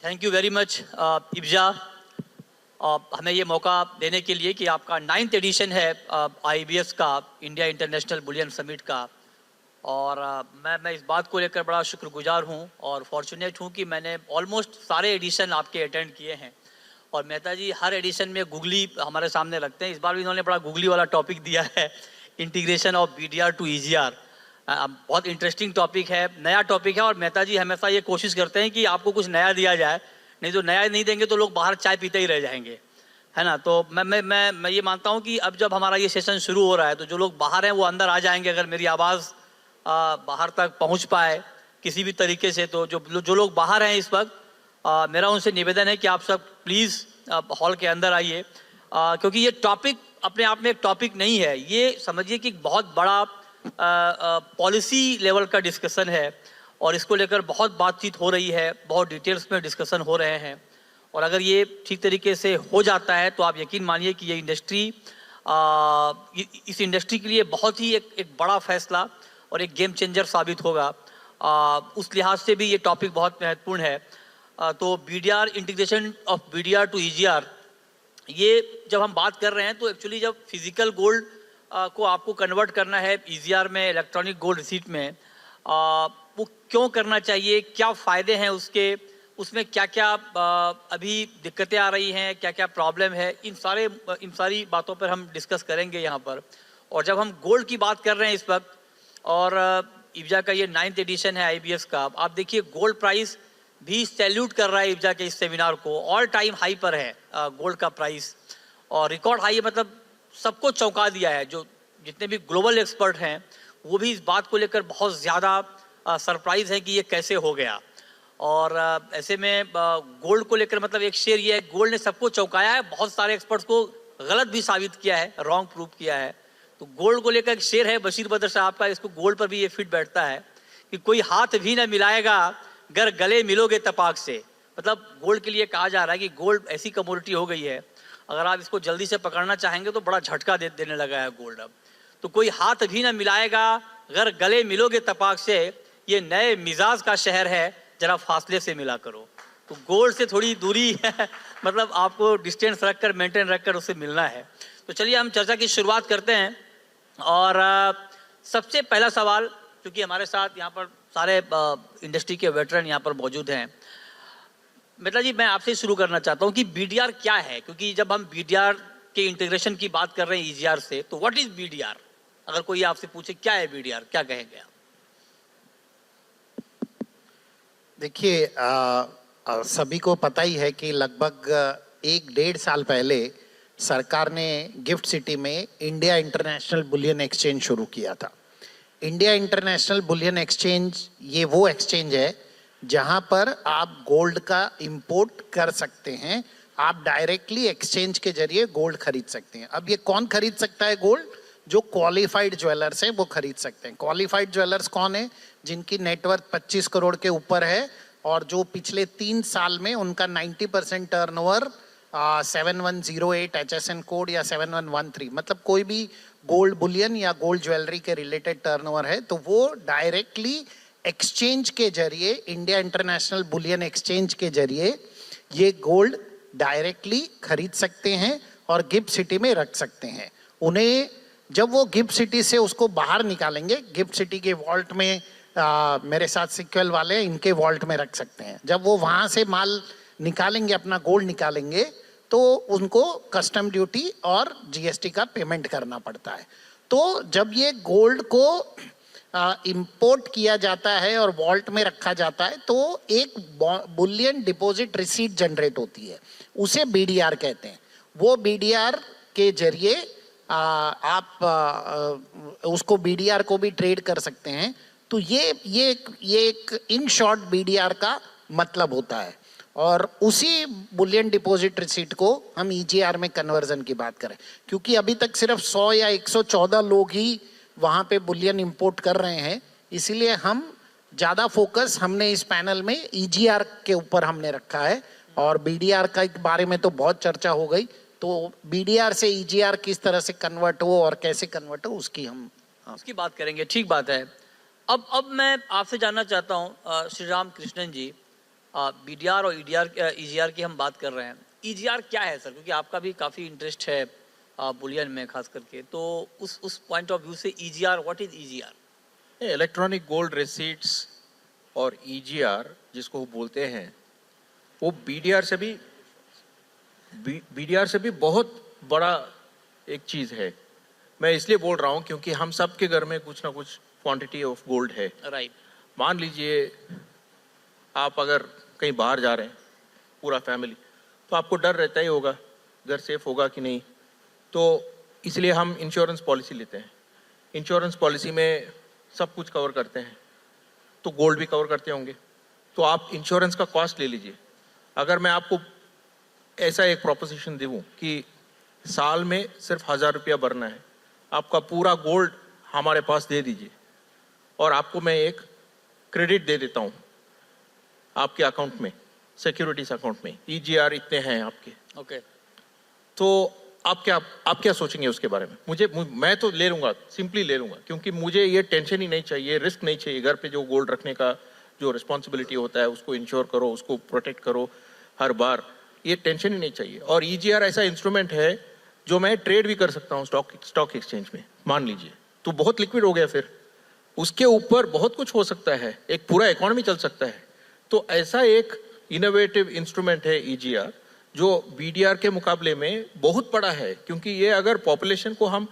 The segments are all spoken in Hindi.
थैंक यू वेरी मच इब्जा, हमें ये मौका देने के लिए कि आपका 9th एडिशन है IBS का, इंडिया इंटरनेशनल बुलियन समिट का। और मैं इस बात को लेकर बड़ा शुक्रगुजार हूँ और फॉर्चुनेट हूँ कि मैंने ऑलमोस्ट सारे एडिशन आपके अटेंड किए हैं। और मेहता जी हर एडिशन में गूगली हमारे सामने रखते हैं। इस बार भी इन्होंने बड़ा गूगली वाला टॉपिक दिया है, integration of BDR to EGR। बहुत इंटरेस्टिंग टॉपिक है, नया टॉपिक है। और मेहता जी हमेशा ये कोशिश करते हैं कि आपको कुछ नया दिया जाए, नहीं तो नया नहीं देंगे तो लोग बाहर चाय पीते ही रह जाएंगे, है ना। तो मैं ये मानता हूँ कि अब जब हमारा ये सेशन शुरू हो रहा है तो जो लोग बाहर हैं वो अंदर आ जाएंगे, अगर मेरी आवाज़ बाहर तक पहुँच पाए किसी भी तरीके से। तो जो लोग बाहर हैं इस वक्त, मेरा उनसे निवेदन है कि आप सब प्लीज़ हॉल के अंदर आइए, क्योंकि ये टॉपिक अपने आप में एक टॉपिक नहीं है, ये समझिए कि बहुत बड़ा पॉलिसी लेवल का डिस्कशन है और इसको लेकर बहुत बातचीत हो रही है, बहुत डिटेल्स में डिस्कशन हो रहे हैं। और अगर ये ठीक तरीके से हो जाता है तो आप यकीन मानिए कि ये इंडस्ट्री, इस इंडस्ट्री के लिए बहुत ही एक बड़ा फैसला और एक गेम चेंजर साबित होगा। उस लिहाज से भी ये टॉपिक बहुत महत्वपूर्ण है। तो BDR, integration of BDR to EGR, ये जब हम बात कर रहे हैं तो एक्चुअली जब फिजिकल गोल्ड को आपको कन्वर्ट करना है EGR में, इलेक्ट्रॉनिक गोल्ड रिसीट में, वो क्यों करना चाहिए, क्या फ़ायदे हैं उसके, उसमें क्या क्या अभी दिक्कतें आ रही हैं, क्या क्या प्रॉब्लम है, इन सारी बातों पर हम डिस्कस करेंगे यहाँ पर। और जब हम गोल्ड की बात कर रहे हैं इस वक्त, और इब्जा का ये 9th एडिशन है IBS का, आप देखिए गोल्ड प्राइस भी सैल्यूट कर रहा है इब्जा के इस सेमिनार को। ऑल टाइम हाई पर है गोल्ड का प्राइस, और रिकॉर्ड हाई है, मतलब सबको चौंका दिया है। जो जितने भी ग्लोबल एक्सपर्ट हैं वो भी इस बात को लेकर बहुत ज़्यादा सरप्राइज है कि ये कैसे हो गया। और ऐसे में गोल्ड को लेकर मतलब एक शेर ये है, गोल्ड ने सबको चौंकाया है, बहुत सारे एक्सपर्ट्स को गलत भी साबित किया है, रॉन्ग प्रूव किया है। तो गोल्ड को लेकर एक शेर है बशीर बदर साहब का, इसको गोल्ड पर भी ये फिट बैठता है कि कोई हाथ भी ना मिलाएगा गर गले मिलोगे तपाक से। मतलब गोल्ड के लिए कहा जा रहा है कि गोल्ड ऐसी कमोडिटी हो गई है, अगर आप इसको जल्दी से पकड़ना चाहेंगे तो बड़ा झटका देने लगा है गोल्ड अब। तो कोई हाथ भी ना मिलाएगा अगर गले मिलोगे तपाक से, ये नए मिजाज का शहर है, जरा फासले से मिला करो। तो गोल्ड से थोड़ी दूरी है मतलब आपको डिस्टेंस रखकर, मेंटेन रखकर उससे मिलना है। तो चलिए हम चर्चा की शुरुआत करते हैं। और सबसे पहला सवाल, क्योंकि हमारे साथ यहाँ पर सारे इंडस्ट्री के वेटरन यहाँ पर मौजूद हैं, मेहता जी मैं आपसे शुरू करना चाहता हूँ कि BDR क्या है, क्योंकि जब हम BDR के इंटीग्रेशन की बात कर रहे हैं EGR से, तो व्हाट इज BDR? अगर कोई आपसे पूछे क्या है BDR, क्या कहेंगे आप? देखिए, सभी को पता ही है कि लगभग 1-1.5 साल पहले सरकार ने गिफ्ट सिटी में इंडिया इंटरनेशनल बुलियन एक्सचेंज शुरू किया था। इंडिया इंटरनेशनल बुलियन एक्सचेंज ये वो एक्सचेंज है जहां पर आप गोल्ड का इंपोर्ट कर सकते हैं, आप डायरेक्टली एक्सचेंज के जरिए गोल्ड खरीद सकते हैं। अब ये कौन खरीद सकता है गोल्ड? जो क्वालिफाइड ज्वेलर्स हैं वो खरीद सकते हैं। क्वालिफाइड ज्वेलर्स कौन है? जिनकी नेटवर्थ 25 करोड़ के ऊपर है और जो पिछले 3 साल में उनका 90% टर्नओवर 7108 HSN कोड या 7113, मतलब कोई भी गोल्ड बुलियन या गोल्ड ज्वेलरी के रिलेटेड टर्नओवर है, तो वो डायरेक्टली एक्सचेंज के जरिए, इंडिया इंटरनेशनल बुलियन एक्सचेंज के जरिए ये गोल्ड डायरेक्टली खरीद सकते हैं और गिफ्ट सिटी में रख सकते हैं। उन्हें जब वो गिफ्ट सिटी से उसको बाहर निकालेंगे, गिफ्ट सिटी के वॉल्ट में मेरे साथ सिक्वेल वाले इनके वॉल्ट में रख सकते हैं। जब वो वहाँ से माल निकालेंगे, अपना गोल्ड निकालेंगे, तो उनको कस्टम ड्यूटी और GST का पेमेंट करना पड़ता है। तो जब ये गोल्ड को इंपोर्ट किया जाता है और वॉल्ट में रखा जाता है तो एक बुलियन डिपॉजिट रिसीट जनरेट होती है, उसे BDR कहते हैं। वो BDR के जरिए आप उसको BDR को भी ट्रेड कर सकते हैं। तो ये एक इन शॉर्ट BDR का मतलब होता है। और उसी बुलियन डिपॉजिट रिसीट को हम EGR में कन्वर्जन की बात करें, क्योंकि अभी तक सिर्फ 100 या 114 लोग ही वहाँ पे बुलियन इंपोर्ट कर रहे हैं, इसीलिए हम ज़्यादा फोकस हमने इस पैनल में EGR के ऊपर हमने रखा है। और BDR का बारे में तो बहुत चर्चा हो गई, तो BDR से EGR किस तरह से कन्वर्ट हो और कैसे कन्वर्ट हो उसकी हम उसकी बात करेंगे। ठीक बात है। अब मैं आपसे जानना चाहता हूँ श्री राम कृष्णन जी बीडीआर और ईडीआर ईजीआर की हम बात कर रहे हैं। ईजीआर क्या है सर? क्योंकि आपका भी काफ़ी इंटरेस्ट है बुलियन में खास करके, तो उस पॉइंट ऑफ व्यू से EGR, what is EGR? Electronic gold receipts और ईजीआर जिसको बोलते हैं, वो बीडीआर से भी बहुत बड़ा एक चीज़ है। मैं इसलिए बोल रहा हूँ क्योंकि हम सब के घर में कुछ ना कुछ क्वांटिटी ऑफ गोल्ड है। राइट। मान लीजिए आप अगर कहीं बाहर जा रहे हैं पूरा फैमिली, तो आपको डर रहता ही होगा घर सेफ होगा कि नहीं, तो इसलिए हम इंश्योरेंस पॉलिसी लेते हैं। इंश्योरेंस पॉलिसी में सब कुछ कवर करते हैं, तो गोल्ड भी कवर करते होंगे। तो आप इंश्योरेंस का कॉस्ट ले लीजिए। अगर मैं आपको ऐसा एक प्रोपोजिशन दूँ कि साल में सिर्फ 1000 रुपया भरना है, आपका पूरा गोल्ड हमारे पास दे दीजिए और आपको मैं एक क्रेडिट दे देता हूँ आपके अकाउंट में, सिक्योरिटीज अकाउंट में, ईजीआर इतने हैं आपके। ओके। तो आप क्या सोचेंगे उसके बारे में? मैं तो ले लूँगा, सिंपली ले लूँगा, क्योंकि मुझे ये टेंशन ही नहीं चाहिए, रिस्क नहीं चाहिए। घर पे जो गोल्ड रखने का जो रिस्पॉन्सिबिलिटी होता है, उसको इंश्योर करो, उसको प्रोटेक्ट करो हर बार, ये टेंशन ही नहीं चाहिए। और ईजीआर ऐसा इंस्ट्रूमेंट है जो मैं ट्रेड भी कर सकता हूँ स्टॉक एक्सचेंज में, मान लीजिए, तो बहुत लिक्विड हो गया। फिर उसके ऊपर बहुत कुछ हो सकता है, एक पूरा इकोनॉमी चल सकता है। तो ऐसा एक इनोवेटिव इंस्ट्रूमेंट है ईजीआर, जो बीडीआर के मुकाबले में बहुत बड़ा है, क्योंकि ये अगर पॉपुलेशन को हम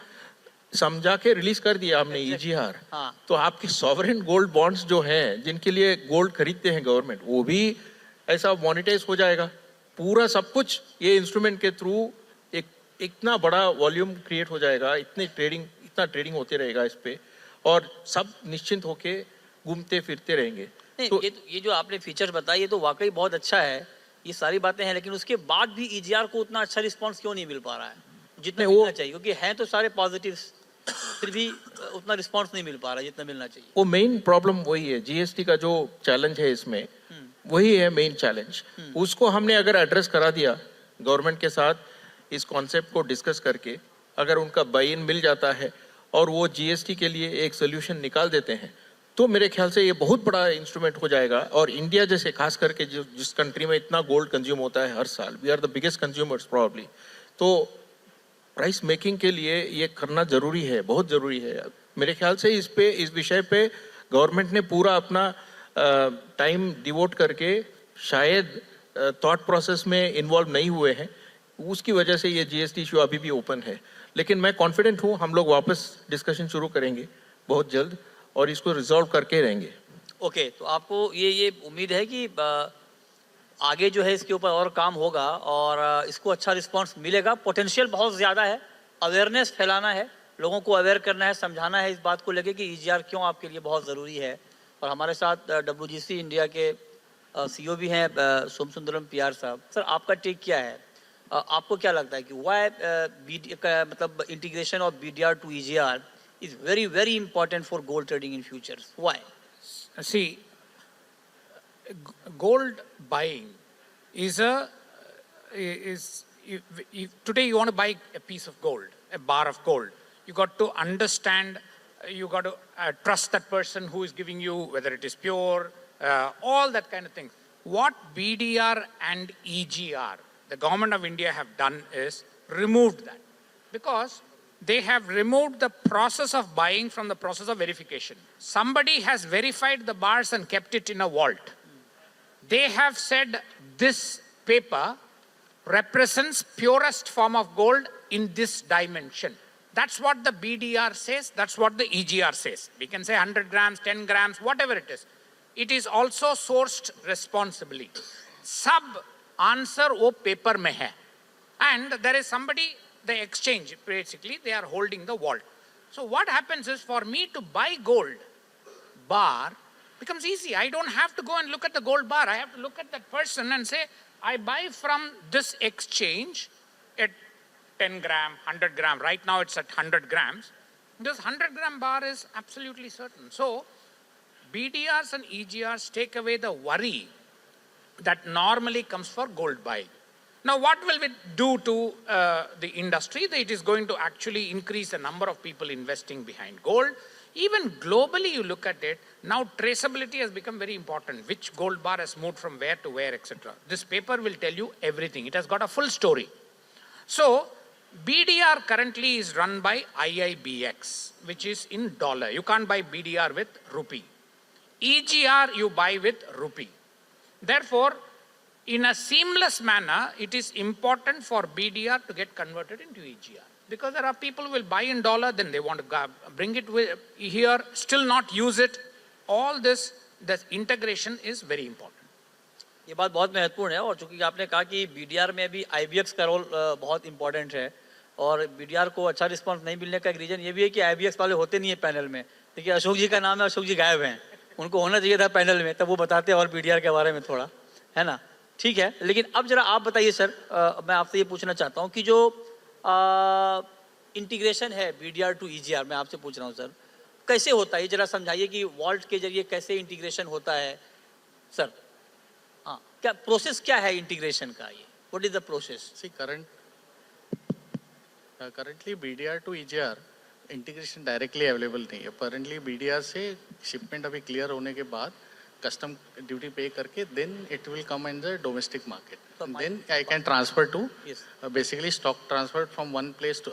समझा के रिलीज कर दिया हमने ईजीआर, तो आपके सॉवरेन गोल्ड बॉन्ड्स जो हैं, जिनके लिए गोल्ड खरीदते हैं गवर्नमेंट, वो भी ऐसा मोनेटाइज हो जाएगा। पूरा सब कुछ ये इंस्ट्रूमेंट के थ्रू एक इतना बड़ा वॉल्यूम क्रिएट हो जाएगा, इतना ट्रेडिंग होते रहेगा इस पे, और सब निश्चिंत होके घूमते फिरते रहेंगे। तो ये जो आपने फीचर बताया, ये तो वाकई बहुत अच्छा है, ये सारी बातें हैं, लेकिन उसके बाद भी ईजीआर को उतना अच्छा रिस्पांस क्यों नहीं मिल पा रहा है जितना मिलना चाहिए? क्योंकि हैं तो सारे पॉजिटिव्स, फिर भी उतना रिस्पांस नहीं मिल पा रहा जितना मिलना चाहिए। वो मेन प्रॉब्लम वही है, जीएसटी का जो चैलेंज है इसमें, वही है मेन चैलेंज। उसको हमने अगर एड्रेस करा दिया गवर्नमेंट के साथ, इस कॉन्सेप्ट को डिस्कस करके, अगर उनका बाई इन मिल जाता है और वो जीएसटी के लिए एक सोल्यूशन निकाल देते हैं, तो मेरे ख्याल से ये बहुत बड़ा इंस्ट्रूमेंट हो जाएगा। और इंडिया जैसे, खास करके जिस कंट्री में इतना गोल्ड कंज्यूम होता है हर साल, we are the biggest consumers probably, तो प्राइस मेकिंग के लिए ये करना जरूरी है, बहुत जरूरी है। मेरे ख्याल से इस विषय पे गवर्नमेंट ने पूरा अपना टाइम डिवोट करके शायद थॉट प्रोसेस में इन्वॉल्व नहीं हुए हैं, उसकी वजह से ये जीएसटी इशू अभी भी ओपन है। लेकिन मैं कॉन्फिडेंट हूँ, हम लोग वापस डिस्कशन शुरू करेंगे बहुत जल्द और इसको रिजॉल्व करके रहेंगे। ओके, तो आपको ये उम्मीद है कि आगे जो है इसके ऊपर और काम होगा और इसको अच्छा रिस्पांस मिलेगा? पोटेंशियल बहुत ज़्यादा है, अवेयरनेस फैलाना है, लोगों को अवेयर करना है, समझाना है इस बात को लेके कि ईजीआर क्यों आपके लिए बहुत ज़रूरी है। और हमारे साथ डब्ल्यूजीसी इंडिया के सीईओ भी हैं सोम सुंदरम पीआर साहब। सर, आपका टेक क्या है? आपको क्या लगता है कि व्हाई मतलब integration of BDR to EGR is very important for gold trading in futures? Why? See, gold buying is today you want to buy a piece of gold, a bar of gold. You got to understand, you got to trust that person who is giving you, whether it is pure, all that kind of thing. What BDR and EGR, the government of India have done is removed that, because they have removed the process of buying from the process of verification. Somebody has verified the bars and kept it in a vault. They have said this paper represents purest form of gold in this dimension. That's what the BDR says, that's what the EGR says. We can say 100 grams, 10 grams, whatever it is. It is also sourced responsibly. Sub answer wo paper mein hai. And there is somebody, the exchange, basically, they are holding the vault. So what happens is, for me to buy gold bar becomes easy. I don't have to go and look at the gold bar. I have to look at that person and say, I buy from this exchange at 10 gram, 100 gram. Right now it's at 100 grams. This 100 gram bar is absolutely certain. So BDRs and EGRs take away the worry that normally comes for gold buying. Now, what will it do to the industry? It is going to actually increase the number of people investing behind gold. Even globally, you look at it, now traceability has become very important. Which gold bar has moved from where to where, etc. This paper will tell you everything. It has got a full story. So, BDR currently is run by IIBX, which is in dollar. You can't buy BDR with rupee. EGR you buy with rupee. Therefore, in a seamless manner, it is important for BDR to get converted into EGR. Because there are people who will buy in dollar, then they want to bring it here, still not use it. All this integration is very important. ये बात बहुत महत्वपूर्ण है और चूंकि आपने कहा कि बीडीआर में भी आईबीएक्स का रोल बहुत इंपॉर्टेंट है और बीडीआर को अच्छा रिस्पांस नहीं मिलने का एक रीजन ये भी है कि आईबीएक्स वाले होते नहीं है पैनल में। देखिए अशोक जी का नाम है, अशोक जी गायब हैं, उनको होना चाहिए था पैनल में, तब वो बताते और बीडीआर के बारे में थोड़ा, है ना। ठीक है, लेकिन अब जरा आप बताइए सर, मैं आपसे ये पूछना चाहता हूँ कि जो इंटीग्रेशन है बीडीआर टू ईजीआर, मैं आपसे पूछ रहा हूँ सर, कैसे होता है, जरा समझाइए कि वॉल्ट के जरिए कैसे इंटीग्रेशन होता है सर। हाँ, क्या प्रोसेस क्या है इंटीग्रेशन का, ये what is the process? See, currently BDR to EGR integration directly available नहीं है। करंटली BDR से शिपमेंट अभी क्लियर होने के बाद कस्टम ड्यूटी पे करके then it will come in the domestic market, then I can transfer to basically stock transfer from one place to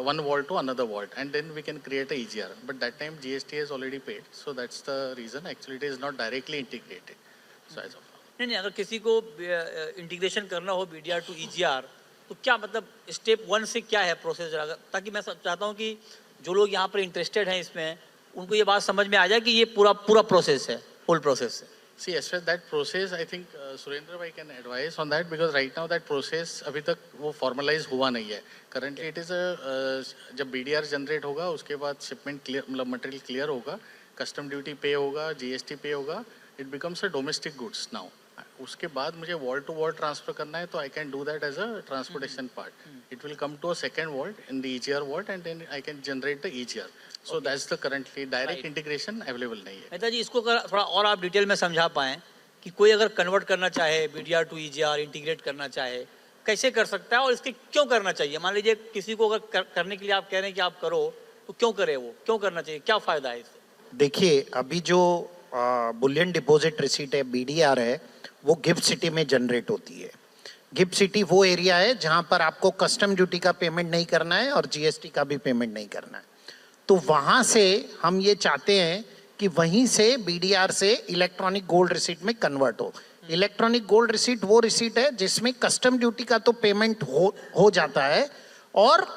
one vault to another vault and then we can create a EGR, but that time GST is already paid, so that's the reason actually it is not directly integrated. So as of नहीं, अगर किसी को इंटीग्रेशन करना हो बीडीआर टू ईजीआर तो क्या मतलब स्टेप 1 से क्या है प्रोसेस, ताकि मैं चाहता हूँ कि जो लोग यहाँ पर इंटरेस्टेड हैं इसमें उनको ये बात समझ में आ जाए कि ये पूरा प्रोसेस है, फुल प्रोसेस है। See, as far as that process, I think Surendra bhai can advise on that because right now that process अभी तक वो formalize हुआ नहीं है। Currently it is a जब BDR generate होगा उसके बाद shipment clear मतलब material clear होगा, custom duty pay होगा, GST pay होगा, it becomes a domestic goods now. उसके बाद मुझे वॉल्ट टू वॉल्ट ट्रांसफर करना है तो I can do that as a transportation part, it will come to a second vault in the EGR vault and then I can generate the EGR, so that's the currently direct integration available नहीं है। मेहता जी, इसको थोड़ा और आप डिटेल में समझा पाएं कि कोई अगर कन्वर्ट करना चाहे बीडीआर टू EGR इंटीग्रेट करना चाहे कैसे कर सकता है और इसके क्यों करना चाहिए? मान लीजिए किसी को अगर करने के लिए आप कह रहे हैं कि आप करो तो क्यों करे, वो क्यों करना चाहिए, क्या फायदा है इससे? देखिए, अभी जो बुलियन डिपॉजिट रिसीट है BDR है वो गिफ्ट सिटी में जनरेट होती है। गिफ्ट सिटी वो एरिया है जहां पर आपको कस्टम ड्यूटी का पेमेंट नहीं करना है और GST का भी पेमेंट नहीं करना है। तो वहां से हम ये चाहते हैं कि वहीं से BDR से इलेक्ट्रॉनिक गोल्ड रिसीट में कन्वर्ट हो। इलेक्ट्रॉनिक गोल्ड रिसीट वो रिसीट है जिसमें कस्टम ड्यूटी का तो पेमेंट हो जाता है और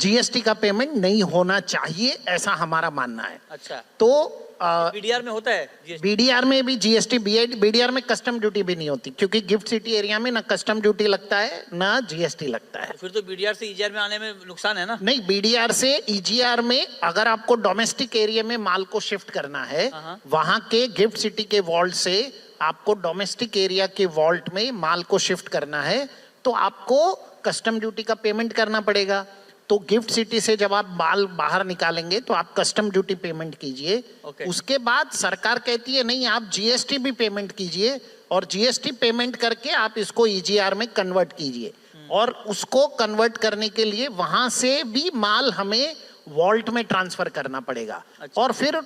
GST का पेमेंट नहीं होना चाहिए, ऐसा हमारा मानना है। अच्छा, तो बीडीआर में होता है GST? BDR में भी GST, BDR में कस्टम ड्यूटी भी नहीं होती क्योंकि गिफ्ट सिटी एरिया में ना कस्टम ड्यूटी लगता है ना GST लगता है। तो फिर तो बीडीआर से EGR में आने में नुकसान है ना? नहीं, BDR से EGR में अगर आपको डोमेस्टिक एरिया में माल को शिफ्ट करना है, वहां के गिफ्ट सिटी के वॉल्ट से आपको डोमेस्टिक एरिया के वॉल्ट में माल को शिफ्ट करना है तो आपको कस्टम ड्यूटी का पेमेंट करना पड़ेगा। तो गिफ्ट सिटी से जब आप माल बाहर निकालेंगे तो आप कस्टम ड्यूटी पेमेंट कीजिए। उसके बाद सरकार कहती है नहीं, आप GST भी पेमेंट कीजिए और GST पेमेंट करके आप इसको EGR में कन्वर्ट कीजिए और उसको कन्वर्ट करने के लिए वहां से भी माल हमें वॉल्ट में ट्रांसफर करना पड़ेगा। अच्छा। और फिर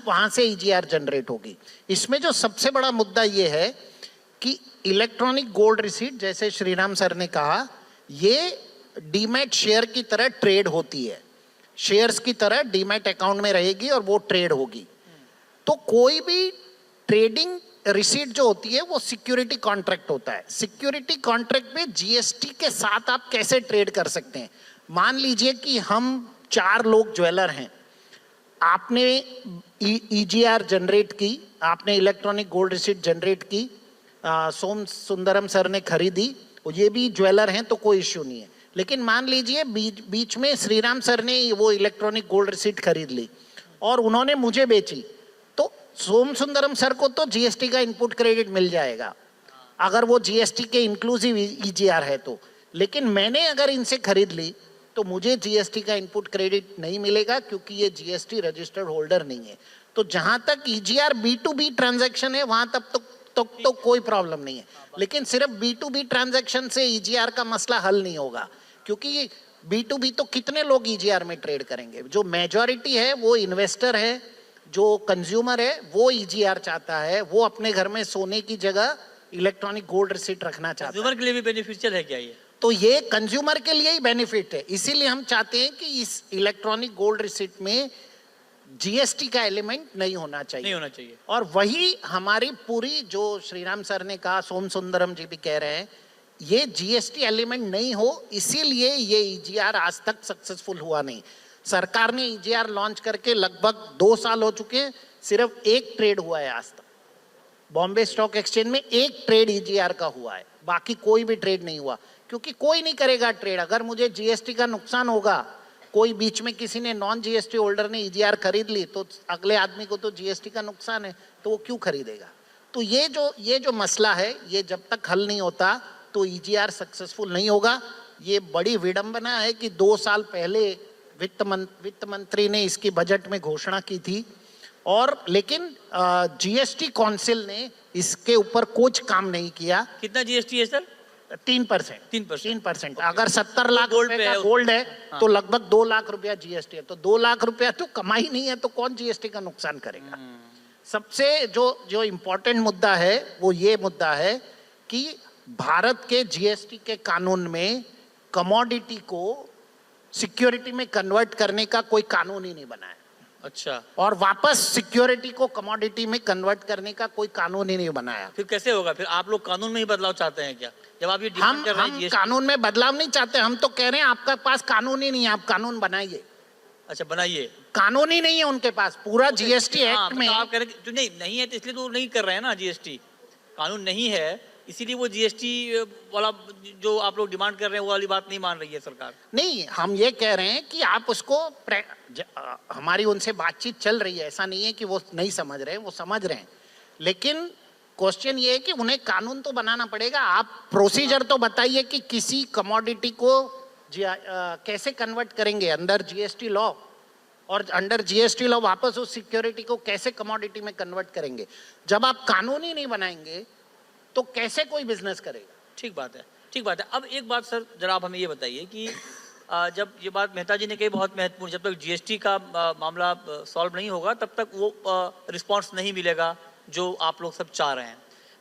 वहां से EGR जनरेट होगी। इसमें जो सबसे बड़ा मुद्दा ये है कि इलेक्ट्रॉनिक गोल्ड रिसीट, जैसे श्रीराम सर ने कहा, ये डीमैट शेयर की तरह ट्रेड होती है, शेयर्स की तरह डीमैट अकाउंट में रहेगी और वो ट्रेड होगी। तो कोई भी ट्रेडिंग रिसीट जो होती है वो सिक्योरिटी कॉन्ट्रैक्ट होता है। सिक्योरिटी कॉन्ट्रैक्ट में GST के साथ आप कैसे ट्रेड कर सकते हैं? मान लीजिए कि हम 4 लोग ज्वेलर हैं, आपने EGR जनरेट की, आपने इलेक्ट्रॉनिक गोल्ड रिसीट जनरेट की, सोम सुंदरम सर ने खरीदी, ये भी ज्वेलर हैं तो कोई इश्यू नहीं है। लेकिन मान लीजिए बीच में श्रीराम सर ने वो इलेक्ट्रॉनिक गोल्ड रिसीट खरीद ली और उन्होंने मुझे बेची, तो सोम सुंदरम सर को तो GST का इनपुट क्रेडिट मिल जाएगा अगर वो GST के इंक्लूसिव EGR है तो। लेकिन मैंने अगर इनसे खरीद ली तो मुझे GST का इनपुट क्रेडिट नहीं मिलेगा क्योंकि ये GST रजिस्टर्ड होल्डर नहीं है। तो जहां तक EGR B2B ट्रांजैक्शन है वहां तब तो कोई प्रॉब्लम नहीं है, लेकिन सिर्फ B2B ट्रांजैक्शन से EGR का मसला हल नहीं होगा क्योंकि B2B तो कितने लोग EGR में ट्रेड करेंगे? जो मेजॉरिटी है वो इन्वेस्टर है, जो कंज्यूमर है वो EGR चाहता है, वो अपने घर में सोने की जगह इलेक्ट्रॉनिक गोल्ड रिसीट रखना चाहता है। कंज्यूमर के लिए भी बेनिफिशियल है क्या ये? तो ये कंज्यूमर के लिए ही बेनिफिट है, इसीलिए हम चाहते हैं कि इस इलेक्ट्रॉनिक गोल्ड रिसीट में GST का एलिमेंट नहीं होना चाहिए। नहीं होना चाहिए। और वही हमारी पूरी, जो श्रीराम सर ने कहा, सोम सुंदरम जी भी कह रहे हैं, ये GST एलिमेंट नहीं हो, इसीलिए ये EGR आज तक सक्सेसफुल हुआ नहीं। सरकार ने EGR लॉन्च करके लगभग 2 साल हो चुके हैं, सिर्फ एक ट्रेड हुआ है आज तक। बॉम्बे स्टॉक एक्सचेंज में एक ट्रेड EGR का हुआ है, बाकी कोई भी ट्रेड नहीं हुआ, क्योंकि कोई नहीं करेगा ट्रेड। अगर मुझे GST का नुकसान होगा, कोई बीच में किसी ने नॉन GST होल्डर ने EGR खरीद ली, तो अगले आदमी को तो GST का नुकसान है, तो वो क्यों खरीदेगा? तो ये जो मसला है, ये जब तक हल नहीं होता तो EGR सक्सेसफुल नहीं होगा। ये बड़ी विडंबना है कि 2 साल पहले वित्त मंत्री ने इसकी बजट में घोषणा की थी, और लेकिन GST काउंसिल ने इसके ऊपर कुछ काम नहीं किया। कितना GST है सर? 3%। 3%। अगर 70 लाख गोल्ड रुपए पे का है गोल्ड है तो लगभग 2 लाख रुपया GST है। तो 2 लाख रुपया तो कमाई नहीं है, तो कौन GST का नुकसान करेगा? सबसे जो इम्पोर्टेंट मुद्दा है वो ये मुद्दा है कि भारत के GST के कानून में कमोडिटी को सिक्योरिटी में कन्वर्ट करने का कोई कानून ही नहीं बना है। अच्छा, और वापस सिक्योरिटी को कमोडिटी में कन्वर्ट करने का कोई कानून ही नहीं बनाया। फिर कैसे होगा? फिर आप लोग कानून में ही बदलाव चाहते हैं क्या? जब आप ये डिमांड कर रहे हैं हम GST। कानून में बदलाव नहीं चाहते, हम तो कह रहे हैं आपका पास कानून ही नहीं है, आप कानून बनाइए। अच्छा, बनाइए। कानून ही नहीं है उनके पास, पूरा GST हाँ, एक्ट में। मतलब आप कह रहे हैं कि जो नहीं है तो इसलिए तो नहीं कर रहे हैं ना GST। कानून नहीं है इसीलिए वो GST वाला जो आप लोग डिमांड कर रहे हैं वो वाली बात नहीं मान रही है सरकार। नहीं, हम ये कह रहे हैं कि आप उसको हमारी उनसे बातचीत चल रही है, ऐसा नहीं है कि वो नहीं समझ रहे, वो समझ रहे हैं, लेकिन क्वेश्चन ये है कि उन्हें कानून तो बनाना पड़ेगा। आप प्रोसीजर तो बताइए कि किसी कमोडिटी को कैसे कन्वर्ट करेंगे अंडर GST लॉ, और अंडर GST लॉ वापस उस सिक्योरिटी को कैसे कमोडिटी में कन्वर्ट करेंगे। जब आप कानून ही नहीं बनाएंगे तो कैसे कोई बिजनेस करेगा? ठीक बात है, ठीक बात है। अब एक बात सर, जरा आप हमें ये बताइए कि जब ये बात मेहता जी ने कही बहुत महत्वपूर्ण, जब तक GST का मामला सॉल्व नहीं होगा तब तक वो रिस्पांस नहीं मिलेगा जो आप लोग सब चाह रहे हैं।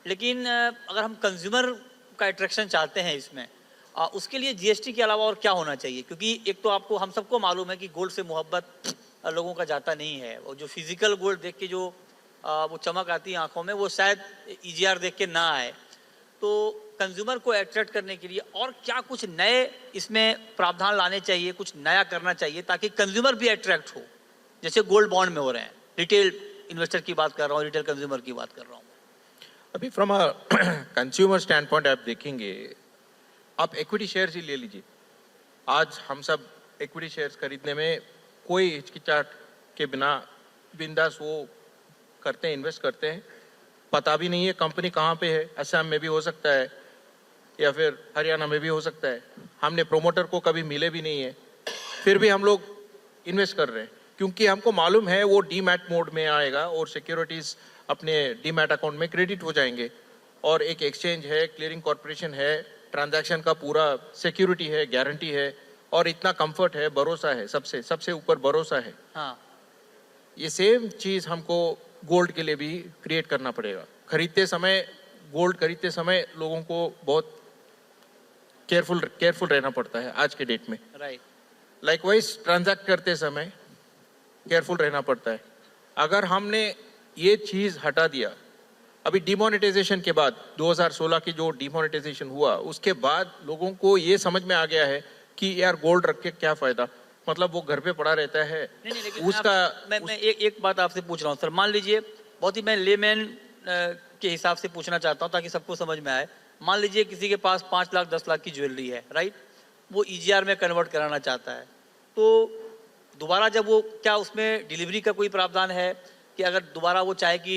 लेकिन अगर हम कंज्यूमर का अट्रैक्शन चाहते हैं इसमें, उसके लिए GST के अलावा और क्या होना चाहिए? क्योंकि एक तो आपको, हम सबको मालूम है कि गोल्ड से मोहब्बत लोगों का जाता नहीं है, और जो फिजिकल गोल्ड देख के जो वो चमक आती है आंखों में, वो शायद EGR देख के ना आए। तो कंज्यूमर को अट्रैक्ट करने के लिए और क्या कुछ नए इसमें प्रावधान लाने चाहिए, कुछ नया करना चाहिए ताकि कंज्यूमर भी अट्रैक्ट हो, जैसे गोल्ड बॉन्ड में हो रहे हैं? रिटेल इन्वेस्टर की बात कर रहा हूँ, रिटेल कंज्यूमर की बात कर रहा हूँ। अभी from a consumer stand point आप देखेंगे, आप इक्विटी शेयर्स ही ले लीजिए। आज हम सब इक्विटी शेयर्स खरीदने में कोई हिचकिचाहट के बिना बिंदास वो करते हैं, इन्वेस्ट करते हैं। पता भी नहीं है कंपनी कहाँ पे है, असम में भी हो सकता है या फिर हरियाणा में भी हो सकता है, हमने प्रोमोटर को कभी मिले भी नहीं है, फिर भी हम लोग इन्वेस्ट कर रहे हैं क्योंकि हमको मालूम है वो डीमैट मोड में आएगा और सिक्योरिटीज अपने डीमैट अकाउंट में क्रेडिट हो जाएंगे, और एक एक्सचेंज है, क्लियरिंग कॉर्पोरेशन है, ट्रांजैक्शन का पूरा सिक्योरिटी है, गारंटी है, और इतना कंफर्ट है, भरोसा है, सबसे ऊपर भरोसा है। हाँ, ये सेम चीज हमको गोल्ड के लिए भी क्रिएट करना पड़ेगा। गोल्ड खरीदते समय लोगों को बहुत केयरफुल रहना पड़ता है आज के डेट में। राइट। लाइकवाइज ट्रांजैक्ट करते समय केयरफुल रहना पड़ता है। अगर हमने ये चीज हटा दिया, अभी डिमोनेटाइजेशन के बाद 2016 की जो डिमोनेटाइजेशन हुआ, उसके बाद लोगों को ये समझ में आ गया है कि यार गोल्ड रख के क्या फायदा, मतलब वो घर पे पड़ा रहता है। नहीं, लेकिन उसका मैं एक बात आपसे पूछ रहा हूँ सर, मान लीजिए, बहुत ही मैं लेमैन के हिसाब से पूछना चाहता हूँ ताकि सबको समझ में आए। मान लीजिए किसी के पास 5 लाख 10 लाख की ज्वेलरी है, राइट, वो EGR में कन्वर्ट कराना चाहता है, तो दोबारा जब वो, क्या उसमें डिलीवरी का कोई प्रावधान है कि अगर दोबारा वो चाहे कि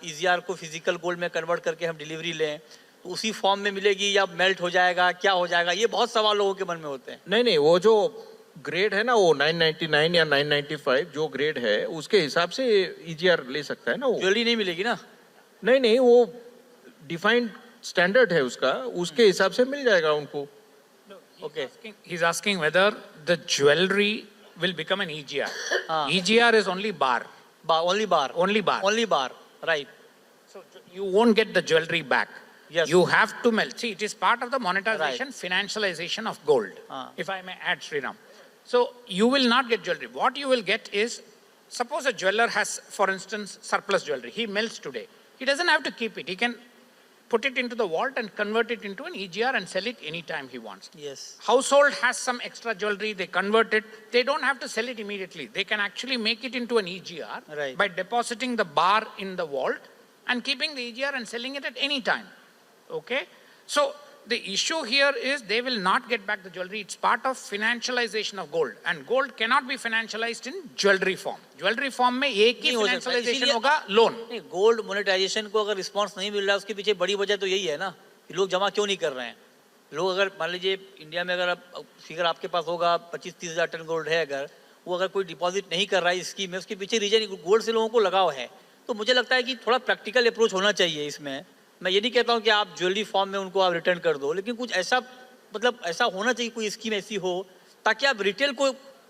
EGR को फिजिकल गोल्ड में कन्वर्ट करके हम डिलीवरी लें तो उसी फॉर्म में मिलेगी या मेल्ट हो जाएगा, क्या हो जाएगा? ये बहुत सवाल लोगों के मन में होते हैं। नहीं, वो जो ग्रेड है ना, वो 999 या 995 जो ग्रेड है उसके हिसाब से EGR ले सकता है ना। वो ज्वेलरी नहीं मिलेगी ना? नहीं, वो डिफाइंड स्टैंडर्ड है उसका, उसके हिसाब से मिल जाएगा उनको। Okay. He's asking whether the jewelry will become an EGR. Ah. EGR is only bar. Bar, only bar. Only bar. Only bar. Right. So you won't get the jewelry back. Yes. You have to melt. See, it is part of the monetization, financialization of gold. Ah. If I may add, Sriram. So you will not get jewelry. What you will get is, suppose a jeweler has, for instance, surplus jewelry. He melts today. He doesn't have to keep it. He can put it into the vault and convert it into an EGR and sell it anytime he wants. Yes. Household has some extra jewelry, they convert it. They don't have to sell it immediately. They can actually make it into an EGR Right. by depositing the bar in the vault and keeping the EGR and selling it at any time. Okay? So the issue here is they will not get back the jewelry. It's part of financialization of gold. And gold cannot be financialized in jewelry form. Jewelry form में एक ही नहीं हो सकता। financialization इसीलिए- होगा लोन. नहीं, गोल्ड मोनेटाइजेशन को अगर रिस्पांस नहीं मिल रहा है उसके पीछे बड़ी वजह तो यही है ना कि लोग जमा क्यों नहीं कर रहे हैं। लोग अगर मान लीजिए इंडिया में अगर फिगर आपके पास होगा 25-30 हज़ार टन गोल्ड है, अगर वो अगर कोई डिपॉजिट नहीं कर रहा है इस स्कीम में, उसके पीछे रीजन गोल्ड से लोगों को लगाव है। तो मुझे लगता है कि थोड़ा प्रैक्टिकल अप्रोच होना चाहिए इसमें। मैं ये नहीं कहता हूँ कि आप ज्वेलरी फॉर्म में उनको आप रिटर्न कर दो, लेकिन कुछ ऐसा मतलब ऐसा होना चाहिए, कोई स्कीम ऐसी हो ताकि आप रिटेल को